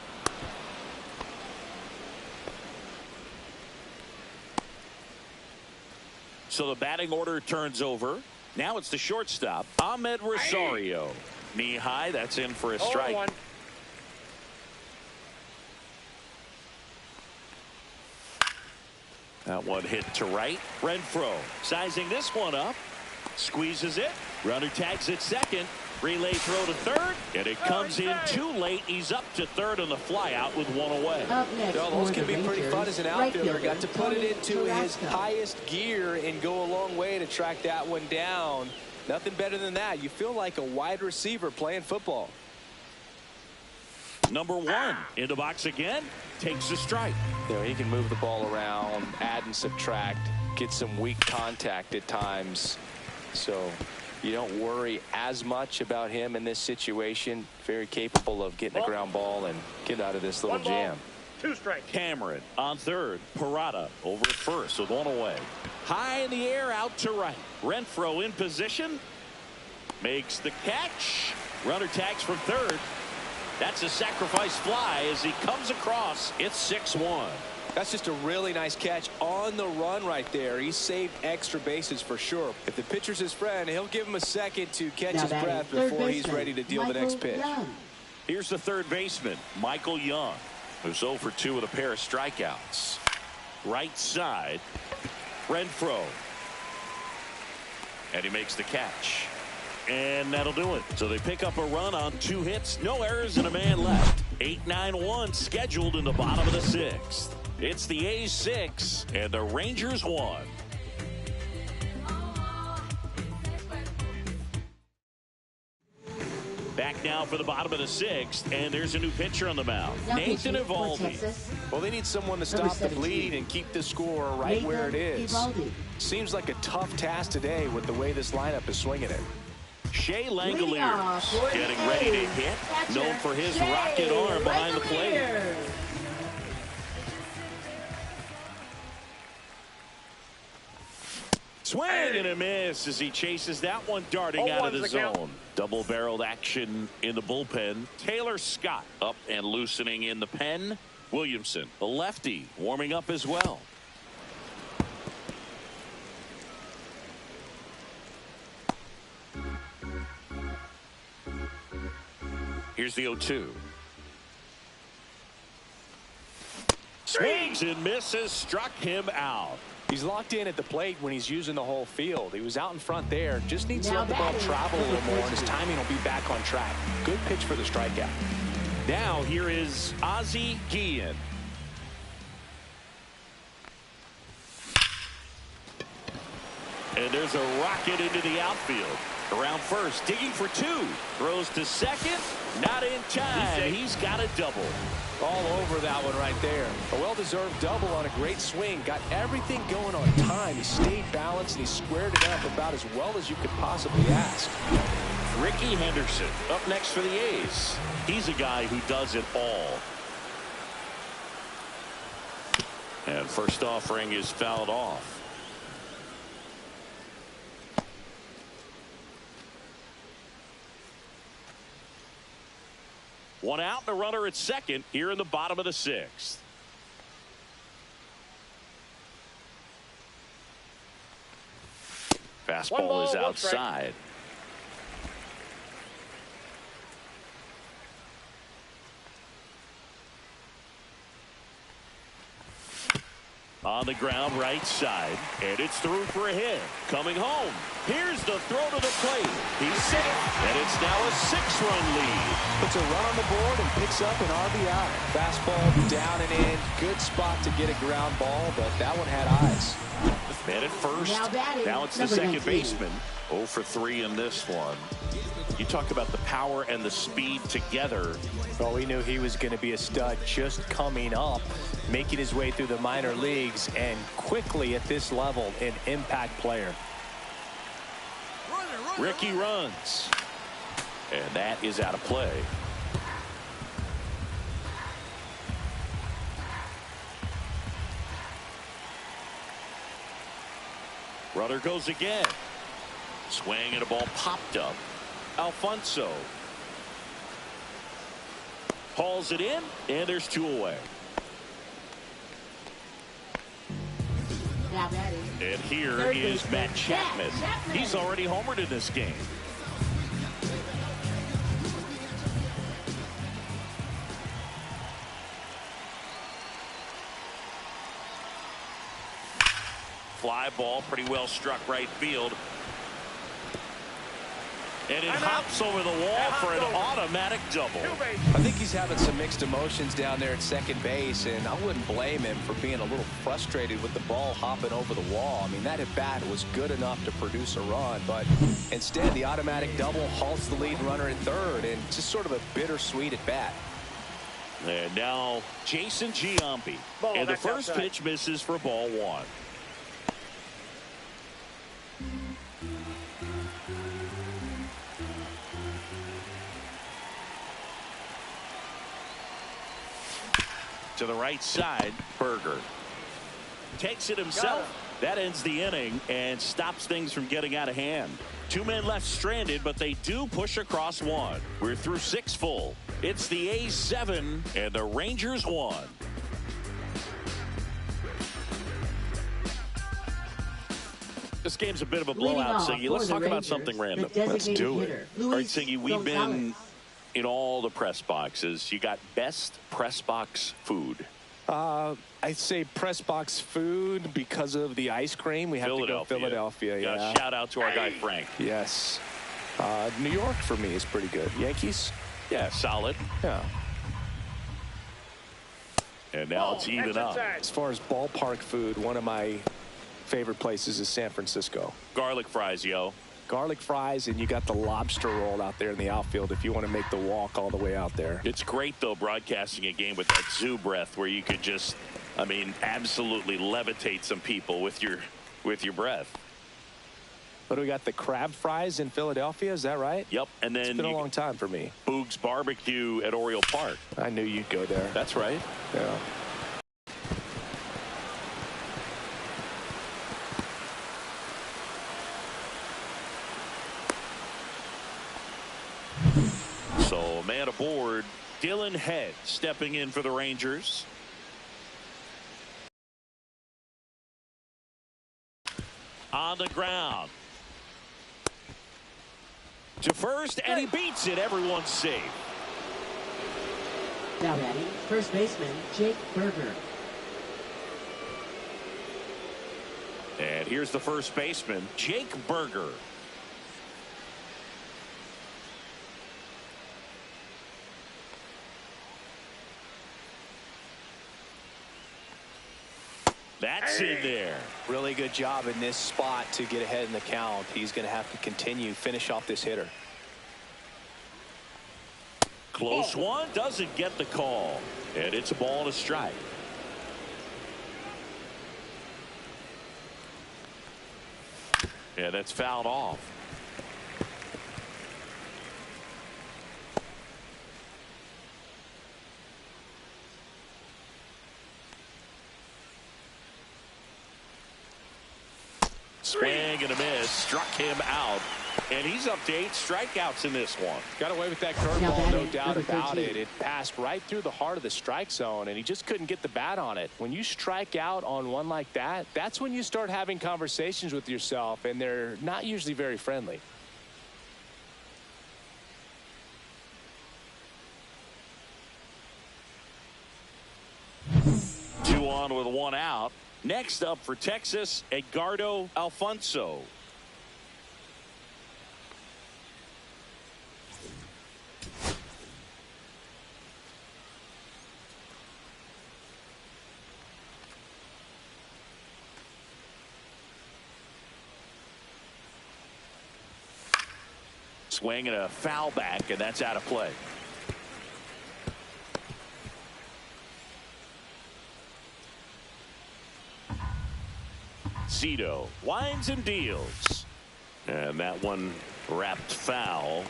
So the batting order turns over. Now it's the shortstop, Ahmed Rosario. Knee high, that's in for a strike. 0-1. That one hit to right. Renfroe sizing this one up. Squeezes it. Runner tags at second. Relay throw to third. And it comes in too late. He's up to third on the fly out with 1 away. Up next Well, those for can the be pretty Rangers, fun as an right outfielder. fielder, Got to put it into his Carrasco. highest gear and go a long way to track that one down. Nothing better than that. You feel like a wide receiver playing football. Number 1 in the box again. Takes the strike. You know, he can move the ball around, add and subtract, get some weak contact at times. So you don't worry as much about him in this situation. Very capable of getting a ground ball and get out of this little 1 ball, jam. 2 strikes. Cameron on third. Parada over at first with 1 away. High in the air, out to right. Renfroe in position. Makes the catch. Runner tags from third. That's a sacrifice fly as he comes across. It's 6-1. That's just a really nice catch on the run right there. He saved extra bases for sure. If the pitcher's his friend, he'll give him a second to catch Now his batting, breath third before he's baseman, ready to deal the Michael next pitch. Young. Here's the third baseman, Michael Young, who's 0 for 2 with a pair of strikeouts. Right side. Renfroe. And he makes the catch. And that'll do it. So they pick up a run on 2 hits, no errors, and a man left. 8-9-1 scheduled in the bottom of the 6th. It's the A's 6 and the Rangers 1. Back now for the bottom of the 6th, and there's a new pitcher on the mound. Nathan Eovaldi. Well, they need someone to stop the bleed and keep the score right where it is. Seems like a tough task today with the way this lineup is swinging it. Shea Langoliers getting ready to hit, known for his rocket arm behind the plate. Swing and a miss as he chases that one darting out of the zone. Double-barreled action in the bullpen. Taylor Scott up and loosening in the pen. Williamson, the lefty, warming up as well. Here's the 0-2. Swings and misses, struck him out. He's locked in at the plate when he's using the whole field. He was out in front there. Just needs to let the ball travel a little more, and his timing will be back on track. Good pitch for the strikeout. Now here is Ozzie Guillen. And there's a rocket into the outfield. Around first, digging for 2. Throws to second. Not in time. He's got a double. All over that one right there. A well-deserved double on a great swing. Got everything going on time. He stayed balanced and he squared it up about as well as you could possibly ask. Ricky Henderson up next for the A's. He's a guy who does it all. And first offering is fouled off. One out and a runner at second here in the bottom of the 6th. Fastball is outside. On the ground right side, and it's through for a hit. Coming home. Here's the throw to the plate. He's safe, and it's now a 6-run lead. Puts a run on the board and picks up an RBI. Fastball down and in. Good spot to get a ground ball, but that one had eyes. Man at first. Now it's the second baseman. 0 for 3 in this one. You talk about the power and the speed together. Well, we knew he was going to be a stud just coming up, making his way through the minor leagues, and quickly at this level, an impact player. Ricky runs. And that is out of play. Runner goes again. Swing and a ball popped up. Alfonso hauls it in, and there's 2 away. And here is Matt Chapman. He's already homered in this game. Fly ball, pretty well struck right field. And it hops over the wall for an automatic double. I think he's having some mixed emotions down there at second base, and I wouldn't blame him for being a little frustrated with the ball hopping over the wall. I mean, that at bat was good enough to produce a run, but instead the automatic double halts the lead runner at third, and just sort of a bittersweet at bat. And now Jason Giambi. And the first pitch misses for ball 1. To the right side, Berger takes it himself. That ends the inning and stops things from getting out of hand. 2 men left stranded, but they do push across 1. We're through 6 full. It's the A's 7 and the Rangers 1. This game's a bit of a blowout, Siggy. Let's talk about something random. Let's do it. All right, Siggy, we've been in all the press boxes. You got best press box food. I'd say press box food because of the ice cream. We have to go Philadelphia. Yeah. Shout out to our guy Frank. Yes. New York for me is pretty good. Yankees? Yeah, solid. Yeah. And now it's even up. As far as ballpark food, one of my favorite places is San Francisco. Garlic fries, yo. Garlic fries, and you got the lobster roll out there in the outfield if you want to make the walk all the way out there. It's great, though, broadcasting a game with that zoo breath where you could just, I mean, absolutely levitate some people with your breath. But we got the crab fries in Philadelphia, is that right? Yep. And then it's been a long time for me. Boog's Barbecue at Oriole Park. I knew you'd go there. That's right. Yeah. So, man aboard, Dylan Head stepping in for the Rangers. On the ground. To first, and he beats it. Everyone's safe. Now batting, first baseman Jake Berger. And here's the first baseman, Jake Berger. That's in there. Really good job in this spot to get ahead in the count. He's going to have to finish off this hitter. Close one, doesn't get the call. And it's a ball and a strike. Yeah, that's fouled off. Swing and a miss, struck him out, and he's up to 8 strikeouts in this one. Got away with that curveball, no doubt about it. It passed right through the heart of the strike zone, and he just couldn't get the bat on it. When you strike out on one like that, that's when you start having conversations with yourself, and they're not usually very friendly. Two on with one out. Next up for Texas, Edgardo Alfonso. Swing and a foul back, and that's out of play. Cito winds and deals, and that one wrapped foul.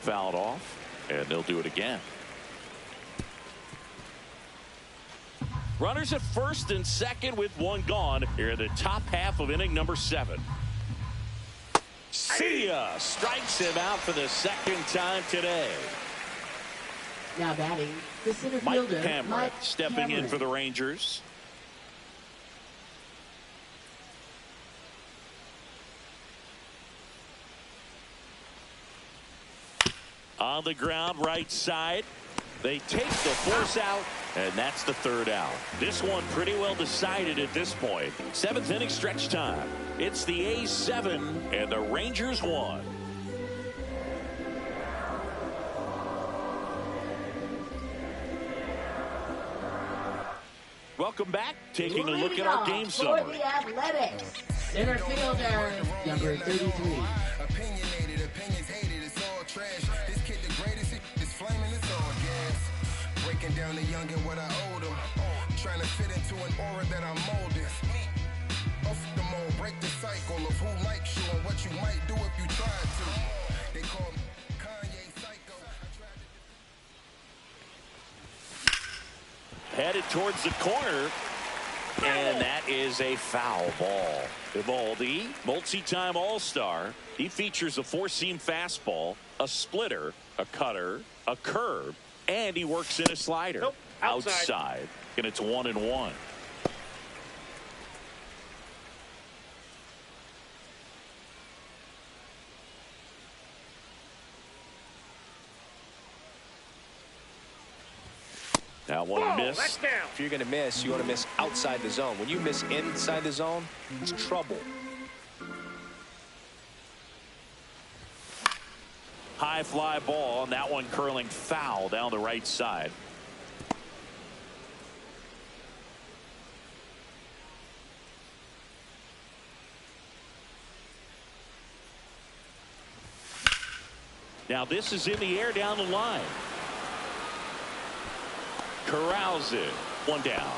Fouled off, and they'll do it again. Runners at first and second with one gone here in the top half of inning number 7. Sia strikes him out for the second time today. Now batting, the center Mike fielder, Hamrick stepping Cameron. in for the Rangers. On the ground, right side. They take the force out, and that's the third out. This one pretty well decided at this point. 7th inning stretch time. It's the A's 7 and the Rangers 1. Welcome back. Taking a look at our game summary. For the Athletics, center fielder, number 33. Opinionated, opinions hated, it's all trash. This kid the greatest, it's flaming, it's all gas. Breaking down the young and what I owed him. Trying to fit into an aura that I'm molded. Off the mold, break the cycle of who likes you and what you might do if you tried to. They call me Kanye Psycho. Headed towards the corner, and that is a foul ball. Eovaldi, multi-time All-Star. He features a 4-seam fastball, a splitter, a cutter, a curve, and he works in a slider. Nope, outside. And it's 1-1. That one missed. That's down. If you're going to miss, you want to miss outside the zone. When you miss inside the zone, it's trouble. High fly ball, and that one curling foul down the right side. Now this is in the air down the line. Corrals it. One down.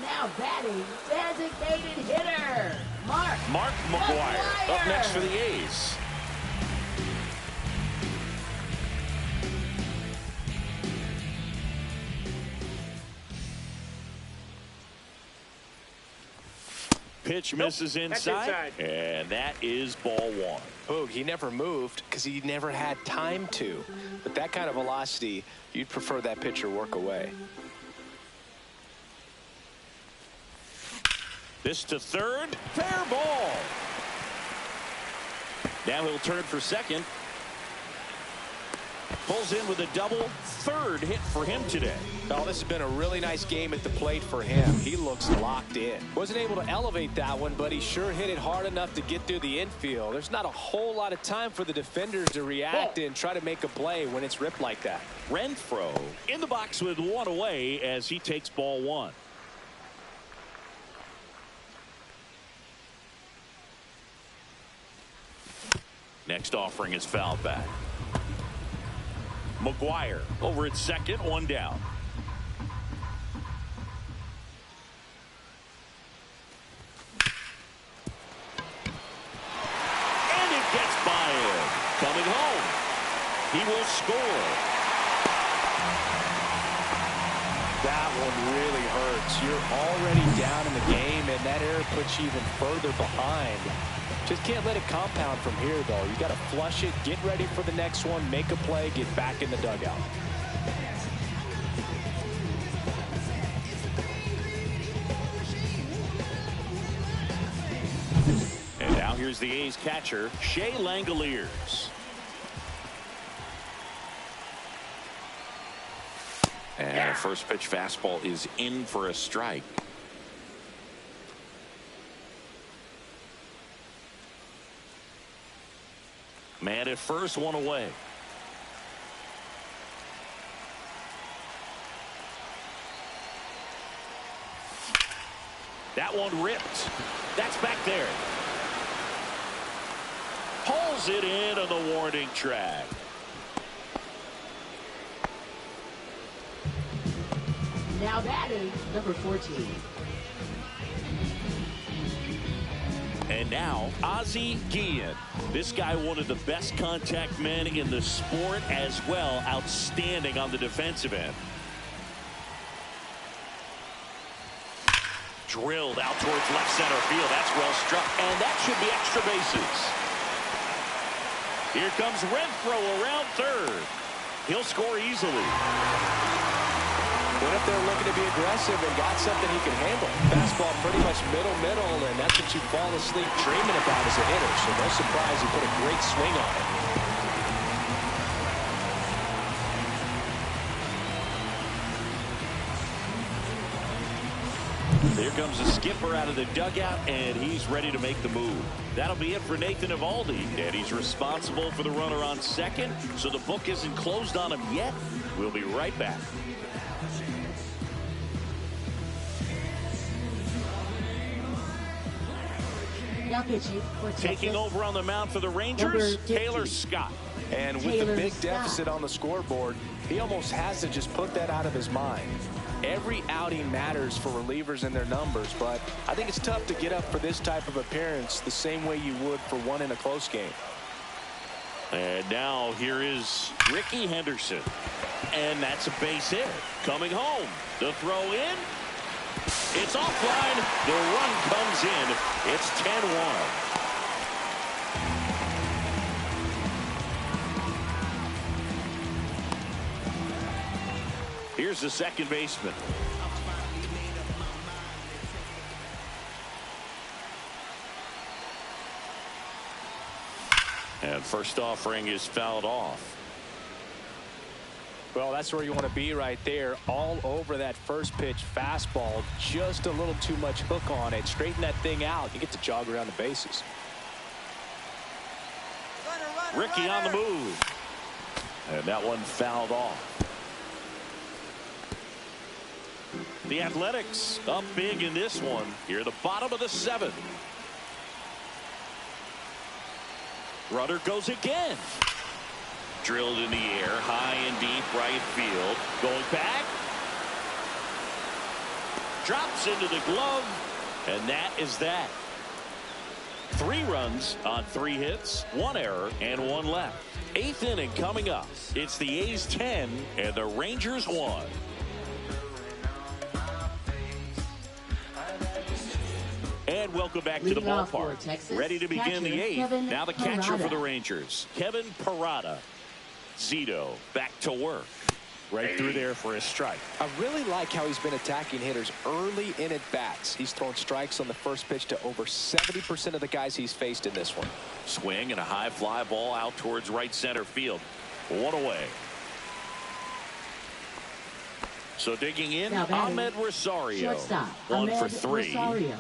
Now batting, designated hitter, Mark McGwire up next for the A's. Pitch misses inside, and that is ball one. Boog, he never moved because he never had time to. With that kind of velocity, you'd prefer that pitcher work away. This to third, fair ball. Now he'll turn for second. Pulls in with a double, third hit for him today. Oh, this has been a really nice game at the plate for him. He looks locked in. Wasn't able to elevate that one, but he sure hit it hard enough to get through the infield. There's not a whole lot of time for the defenders to react and try to make a play when it's ripped like that. Renfroe in the box with one away as he takes ball one. Next offering is fouled back. McGwire over at second, one down. And it gets by him. Coming home. He will score. That one really hurts. You're already down in the game, and that error puts you even further behind. Just can't let it compound from here, though. You got to flush it, get ready for the next one, make a play, get back in the dugout. And now here's the A's catcher, Shea Langoliers. And first pitch fastball is in for a strike. Man at first, one away. That one ripped. That's back there. Pulls it in on the warning track. Now that is number 14. And now Ozzie Guillen. This guy, one of the best contact men in the sport as well. Outstanding on the defensive end. Drilled out towards left center field. That's well struck. And that should be extra bases. Here comes Renfroe around third. He'll score easily. What if they're looking to be aggressive and got something he can handle? Fastball pretty much middle, and that's what you fall asleep dreaming about as a hitter. So no surprise he put a great swing on it. Here comes the skipper out of the dugout, and he's ready to make the move. That'll be it for Nathan Eovaldi, and he's responsible for the runner on second, so the book isn't closed on him yet. We'll be right back. Now pitching for Texas. Taking over on the mound for the Rangers, Taylor Scott. And with the big deficit on the scoreboard, he almost has to just put that out of his mind. Every outing matters for relievers and their numbers, but I think it's tough to get up for this type of appearance the same way you would for one in a close game. And now here is Ricky Henderson. And that's a base hit. Coming home. The throw in. It's offline. The run comes in. It's 10-1. Here's the second baseman. And first offering is fouled off. Well, that's where you want to be right there. All over that first pitch fastball. Just a little too much hook on it. Straighten that thing out. You get to jog around the bases. Ricky on the move. And that one fouled off. The Athletics up big in this one. Here, the bottom of the 7th. Runner goes again. Drilled in the air, high and deep right field. Going back. Drops into the glove. And that is that. 3 runs on 3 hits, 1 error, and 1 left. 8th inning coming up. It's the A's 10 and the Rangers 1. And welcome back to the ballpark. Ready to begin the 8th. Now the catcher for the Rangers, Kevin Parada. Zito back to work. Right through there for a strike. I really like how he's been attacking hitters early in at bats. He's thrown strikes on the first pitch to over 70% of the guys he's faced in this one. Swing and a high fly ball out towards right center field. 1 away. So digging in, Ahmed Rosario. 1 for 3. Rosario.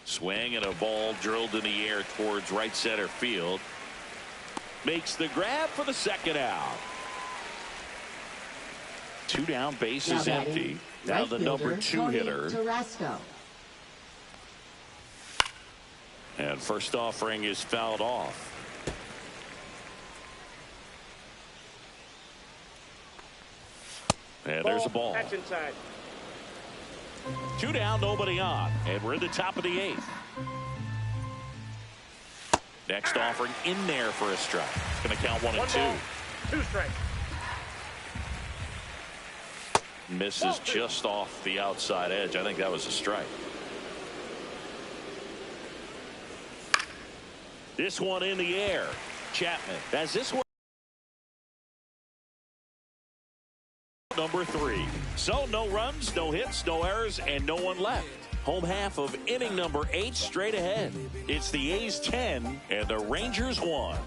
Swing and a ball drilled in the air towards right center field. Makes the grab for the 2nd out. 2 down, bases empty. Now the number 2 hitter. Tarasco. And first offering is fouled off. And there's a ball. That's inside. 2 down, nobody on. And we're in the top of the 8th. Next offering in there for a strike. Going to count 1 and 2. Ball, 2 strikes. Misses just off the outside edge. I think that was a strike. This one in the air. Chapman. As this one. Number 3. So no runs, no hits, no errors, and no one left. Home half of inning number 8 straight ahead. It's the A's 10 and the Rangers 1.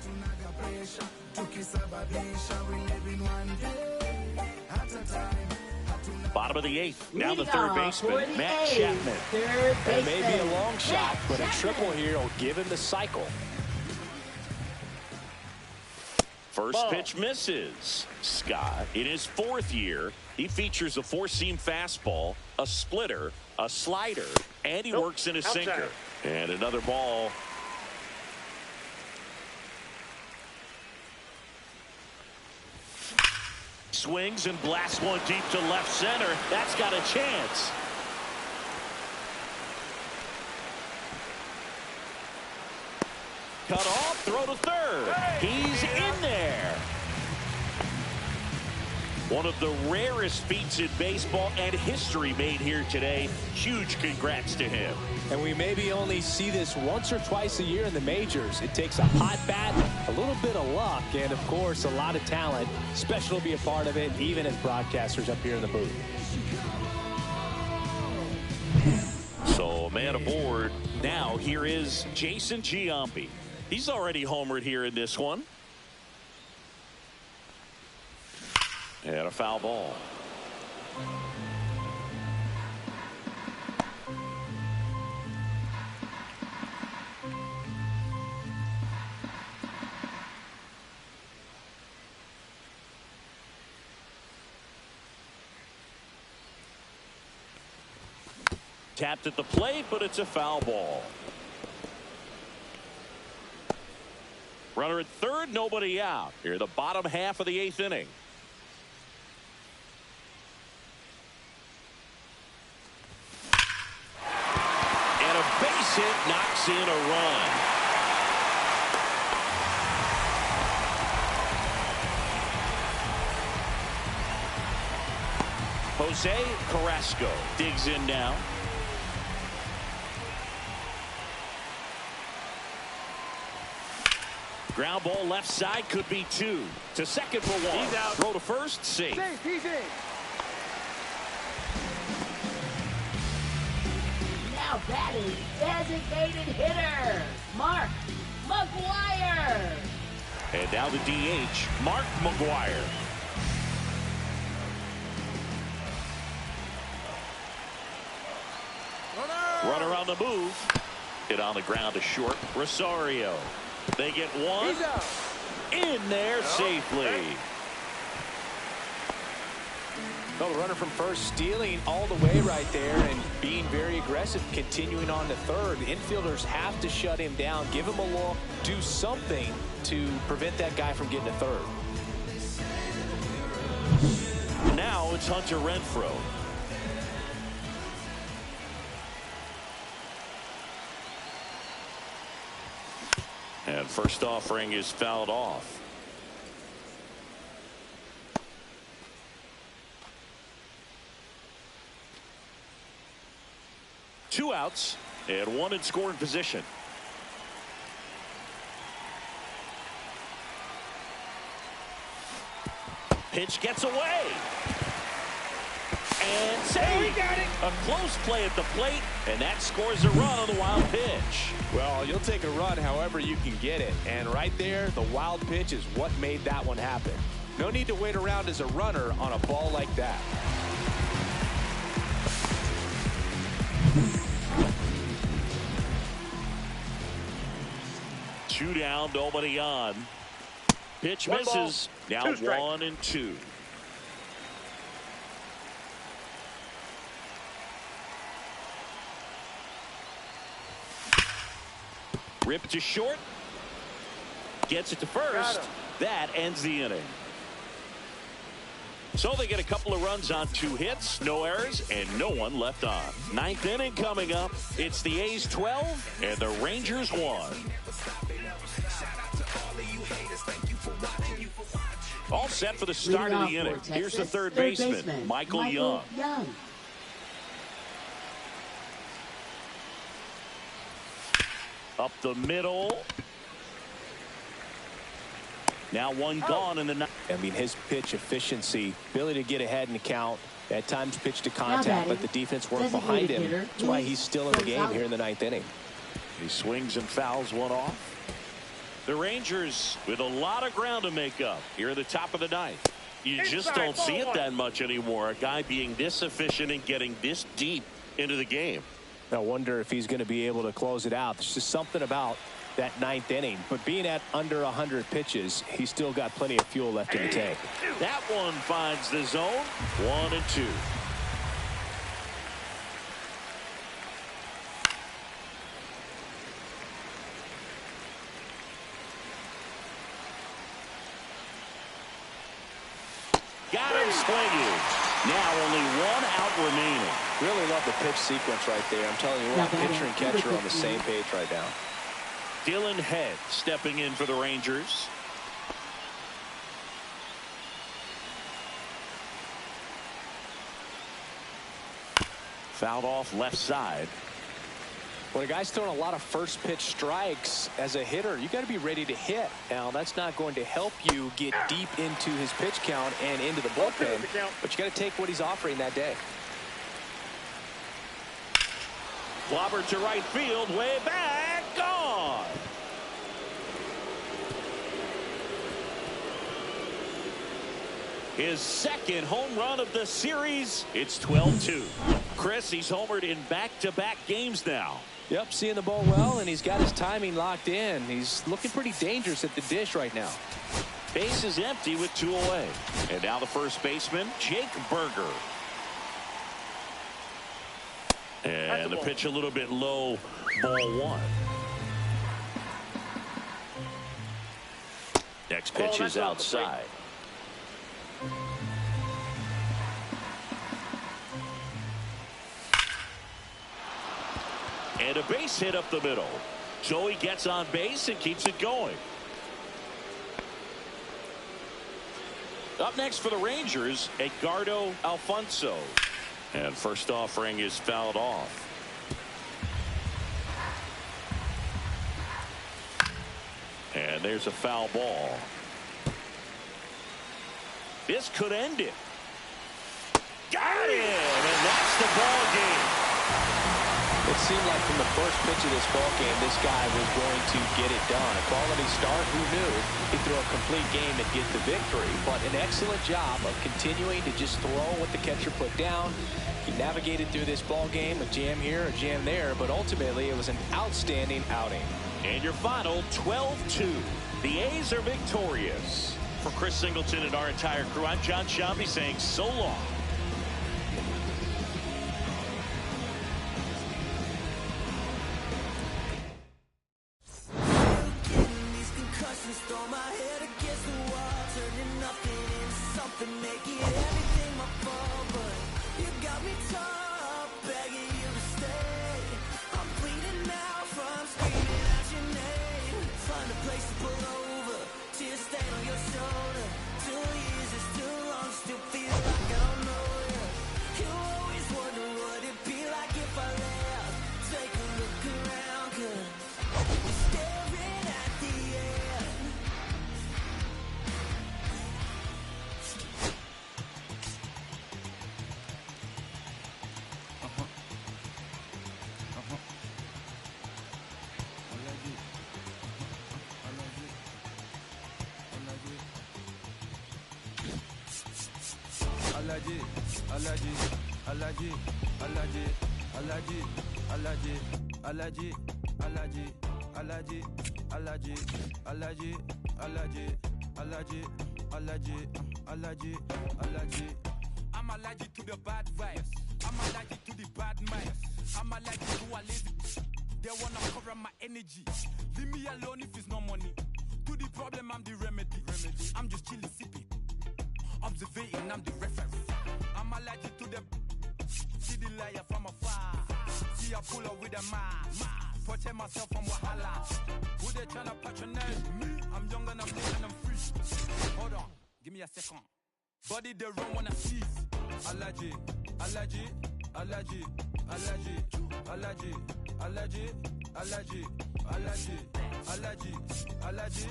Bottom of the 8th. Now the third baseman, Matt Chapman. It may be a long shot, but a triple here will give him the cycle. First pitch misses. Scott, in his 4th year, he features a 4-seam fastball, a splitter, a slider, and he works in a sinker. And another ball. Swings and blasts one deep to left center. That's got a chance. Cut off, throw to third. He's in there. One of the rarest feats in baseball and history made here today. Huge congrats to him. And we maybe only see this once or twice a year in the majors. It takes a hot bat, a little bit of luck, and of course a lot of talent. Special to be a part of it, even as broadcasters up here in the booth. So a man aboard. Now here is Jason Giambi. He's already homered here in this one. And a foul ball. Tapped at the plate, but it's a foul ball. Runner at third, nobody out. Here, the bottom half of the 8th inning. And a base hit knocks in a run. Jose Carrasco digs in now. Ground ball left side, could be 2. To second for 1. He's out. Throw to first, safe. He's in. Now batting designated hitter, Mark McGwire. And Now the DH, Mark McGwire. Runner on the move. Hit on the ground to short. Rosario. They get one. In there safely. Well, the runner from first stealing all the way right there and being very aggressive, continuing on to third. Infielders have to shut him down, give him a look, do something to prevent that guy from getting to third. Now it's Hunter Renfroe. And first offering is fouled off. Two outs and one in scoring position. Pitch gets away. And saved. He got it. A close play at the plate, and that scores a run on the wild pitch. Well, you'll take a run however you can get it. And right there, the wild pitch is what made that one happen. No need to wait around as a runner on a ball like that. Two down, nobody on. Pitch misses. Now 1-2. Rip to short. Gets it to first. That ends the inning. So they get a couple of runs on 2 hits, no errors, and no one left on. 9th inning coming up. It's the A's 12 and the Rangers 1. All set for the start of the inning. Here's the third baseman, Michael Young. Up the middle. Now one gone in the ninth. I mean, his pitch efficiency, ability to get ahead in the count, at times pitch to contact, but the defense worked behind him. That's why he's still in the game here in the 9th inning. He swings and fouls one off. The Rangers with a lot of ground to make up here at the top of the 9th. You just don't see it that much anymore. A guy being this efficient and getting this deep into the game. I wonder if he's going to be able to close it out. There's just something about that 9th inning. But being at under 100 pitches, he's still got plenty of fuel left in the tank. That one finds the zone. 1-2. Got him swinging. Now only 1 out remaining. Really love the pitch sequence right there. I'm telling you what, pitcher and catcher are on the same page right now. Dylan Head stepping in for the Rangers. Fouled off left side. When a guy's throwing a lot of first pitch strikes as a hitter, you got to be ready to hit. Now, that's not going to help you get deep into his pitch count and into the bullpen, but you got to take what he's offering that day. Clobber to right field, way back, gone. His second home run of the series. It's 12-2. Chris, he's homered in back-to-back games now. Yep, seeing the ball well, and he's got his timing locked in. He's looking pretty dangerous at the dish right now. Base is empty with 2 away. And now the first baseman, Jake Burger. And the pitch a little bit low, ball 1. Next pitch is outside. And a base hit up the middle. So he gets on base and keeps it going. Up next for the Rangers, Edgardo Alfonso. And first offering is fouled off. And there's a foul ball. This could end it. Got it! And that's the ball game. It seemed like from the first pitch of this ball game, this guy was going to get it done. A quality start, who knew? He'd throw a complete game and get the victory. But an excellent job of continuing to just throw what the catcher put down. He navigated through this ball game, a jam here, a jam there, but ultimately it was an outstanding outing. And your final, 12-2. The A's are victorious. For Chris Singleton and our entire crew, I'm John Shambi saying so long. I'm allergic to the bad vibes. I'm allergic to the bad minds. I'm allergic to a lazy. They wanna cover my energy. Leave me alone if it's no money. To the problem, I'm the remedy. I'm just chilling, sipping. Observating, I'm the referee. I'm allergic to the see the liar from afar. See I pull up with a mask. Protect myself from wahala. Who they tryna patronize me? I'm young and I'm lit and I'm free. Hold on, give me a second. Body they run when I seize. Allergy, allergy, allergy, allergy, allergy, allergy, allergy, allergy, allergy, allergy,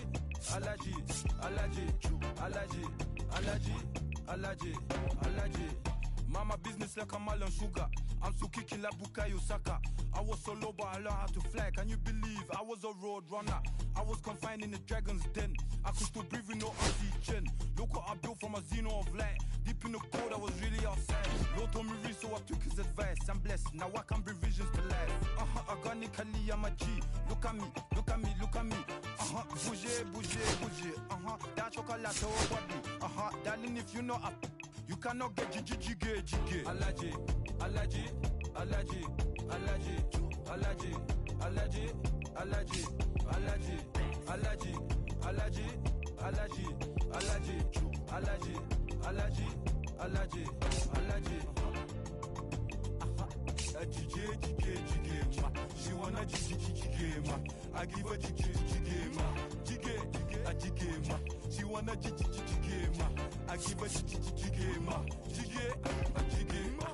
allergy, allergy, allergy, allergy, allergy, allergy. Mama business like a melon sugar. I'm so kicking like Bukayo Saka. I was so low but I learned how to fly. Can you believe I was a road runner? I was confined in the dragon's den. I could still breathe with no oxygen. Look what I built from a xeno of light. Deep in the cold I was really outside. Lord told me read so I took his advice. I'm blessed, now I can bring visions to life. Organically I'm a G. Look at me, look at me, look at me. Bouger, bouger, bouger. That chocolate over body. Darling if you know up. You cannot get jiggy. Allergy, allergy, allergy, allergy, allergy, allergy, allergy, allergy, allergy, allergy, allergy, allergy, allergy, allergy, allergy, allergy. Jiggy, she wanna jiggy, ma. I give her jiggy, ma. Jiggy, ma. She wanna jiggy, ma. I give her jiggy, ma. Jiggy, ma.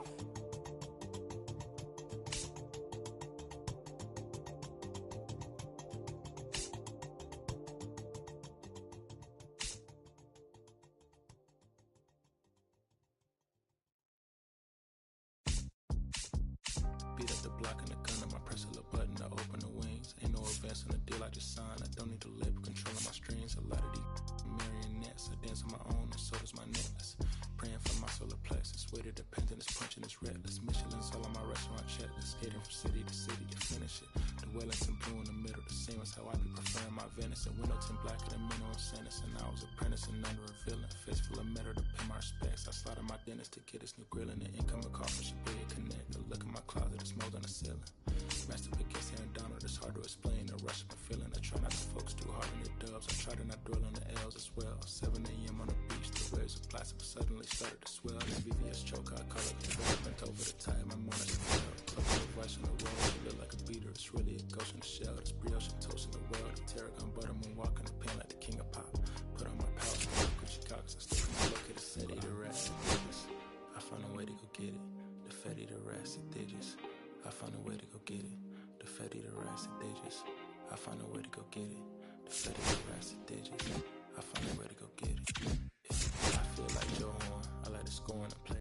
Beat up the block and the gun, I press a little button to open the wings. Ain't no advance on the deal, I just signed. I don't need to labor, controlling my strings. A lot of these marionettes, I dance on my own, and so does my necklace. Praying for my solar plexus, way to dependent, it's punching, it's reckless. Michelin's all on my restaurant checklist, skating from city to city to finish it. The Wellington blue in the middle, the same as how I be preferring my Venice. And Windowton blacker than minimum sentence, and I was apprenticing under a villain. Fist full of metal to pay my respects. I slotted my dentist to get his new grilling. The incoming call from Shabia Connect. The look in my closet, it's mold on the ceiling. Master against Aaron Donald, it's hard to explain. The rush of a feeling, I try not to focus too hard on the dubs. I try to not dwell on the L's as well. 7 a.m. on the beach, the waves of plastic suddenly started to swell. This VVS choker, I call it the bent over the tide. My mornings are fell. Close to the vice on the road, she look like a beater. It's really a ghost in the shell. This brioche and toast in the world. The tarragon butter moon walking the pen like the king of pop. Put on my pouch, Gucci Cox, I still can look at the city, the rest of digits. I found a way to go get it. The Fetty, the rest of digits. I found a way to go get it. The Fetty, the rest of digits. I found a way to go get it. The Fetty, the rest of digits. I found a way to go get it. I feel like Joe Horn. I like to score and play.